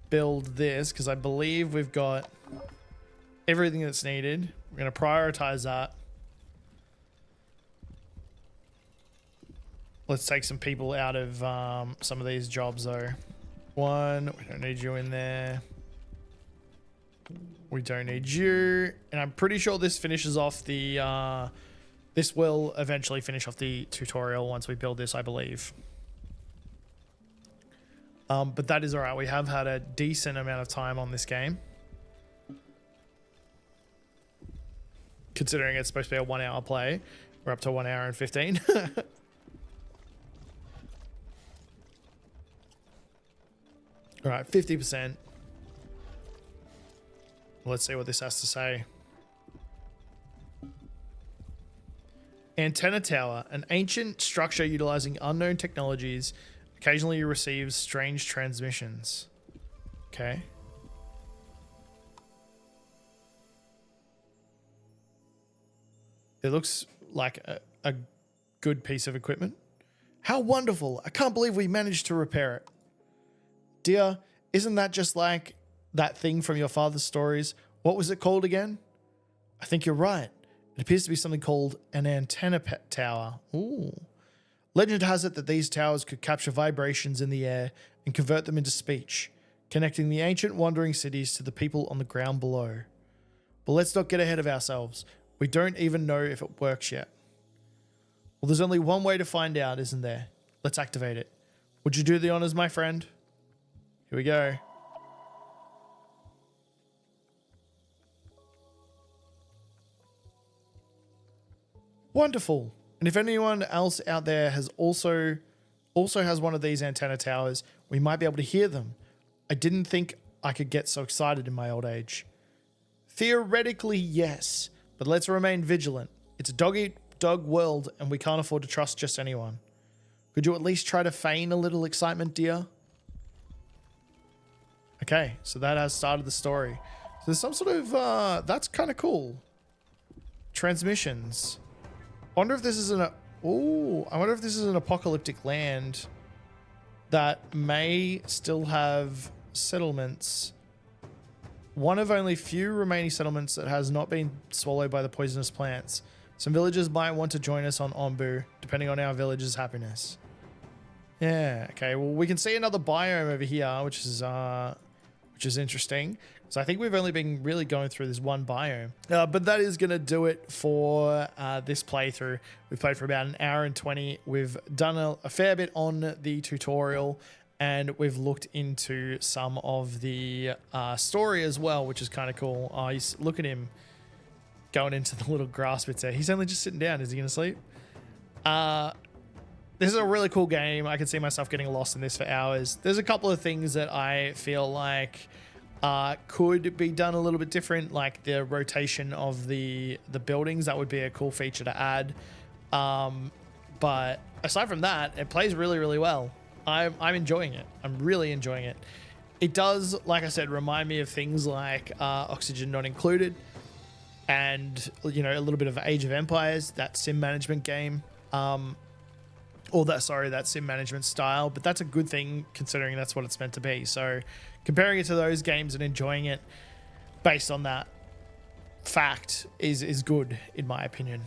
build this because I believe we've got everything that's needed. We're going to prioritize that. Let's take some people out of some of these jobs though. One, we don't need you in there. We don't need you. And I'm pretty sure this finishes off the, this will eventually finish off the tutorial once we build this, I believe. But that is all right. We have had a decent amount of time on this game. Considering it's supposed to be a 1 hour play. We're up to 1 hour and 15. All right, 50%. Let's see what this has to say. Antenna tower, an ancient structure utilizing unknown technologies, occasionally receives strange transmissions. Okay. It looks like a good piece of equipment. How wonderful. I can't believe we managed to repair it. Dear, isn't that just like that thing from your father's stories? What was it called again? I think you're right. It appears to be something called an antenna tower. Ooh. Legend has it that these towers could capture vibrations in the air and convert them into speech, connecting the ancient wandering cities to the people on the ground below. But let's not get ahead of ourselves. We don't even know if it works yet. Well, there's only one way to find out, isn't there? Let's activate it. Would you do the honors, my friend? Here we go. Wonderful. And if anyone else out there has also has one of these antenna towers, we might be able to hear them. I didn't think I could get so excited in my old age. Theoretically, yes, but let's remain vigilant. It's a dog-eat-dog world, and we can't afford to trust just anyone. Could you at least try to feign a little excitement, dear? Okay, so that has started the story. So there's some sort of, that's kind of cool. Transmissions. I wonder if this is I wonder if this is an apocalyptic land that may still have settlements. One of only few remaining settlements that has not been swallowed by the poisonous plants. Some villagers might want to join us on Onbu, depending on our village's happiness. Yeah, okay. Well, we can see another biome over here, which is interesting. So I think we've only been really going through this one biome. But that is going to do it for this playthrough. We've played for about 1 hour and 20. We've done a fair bit on the tutorial, and we've looked into some of the story as well, which is kind of cool. Oh, look at him going into the little grass bits there. He's only just sitting down. Is he going to sleep? This is a really cool game. I can see myself getting lost in this for hours. There's a couple of things that I feel like could be done a little bit different, like the rotation of the buildings. That would be a cool feature to add. But aside from that, it plays really, really well. I'm enjoying it. I'm really enjoying it. It does, like I said, remind me of things like Oxygen Not Included, and a little bit of Age of Empires, that sim management game. That sim management style, but that's a good thing considering that's what it's meant to be. So comparing it to those games and enjoying it based on that fact is good in my opinion.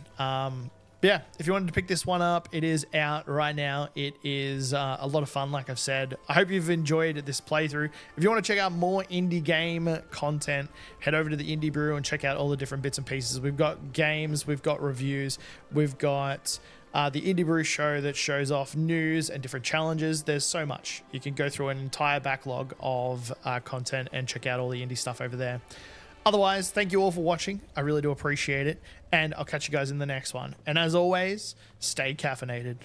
Yeah, if you wanted to pick this one up, it is out right now. It is a lot of fun, like I've said. I hope you've enjoyed this playthrough. If you want to check out more indie game content, head over to the Indie Brew and check out all the different bits and pieces. We've got games, we've got reviews, we've got the Indie Brew show that shows off news and different challenges. There's so much. You can go through an entire backlog of content and check out all the indie stuff over there. Otherwise, thank you all for watching. I really do appreciate it. And I'll catch you guys in the next one. And as always, stay caffeinated.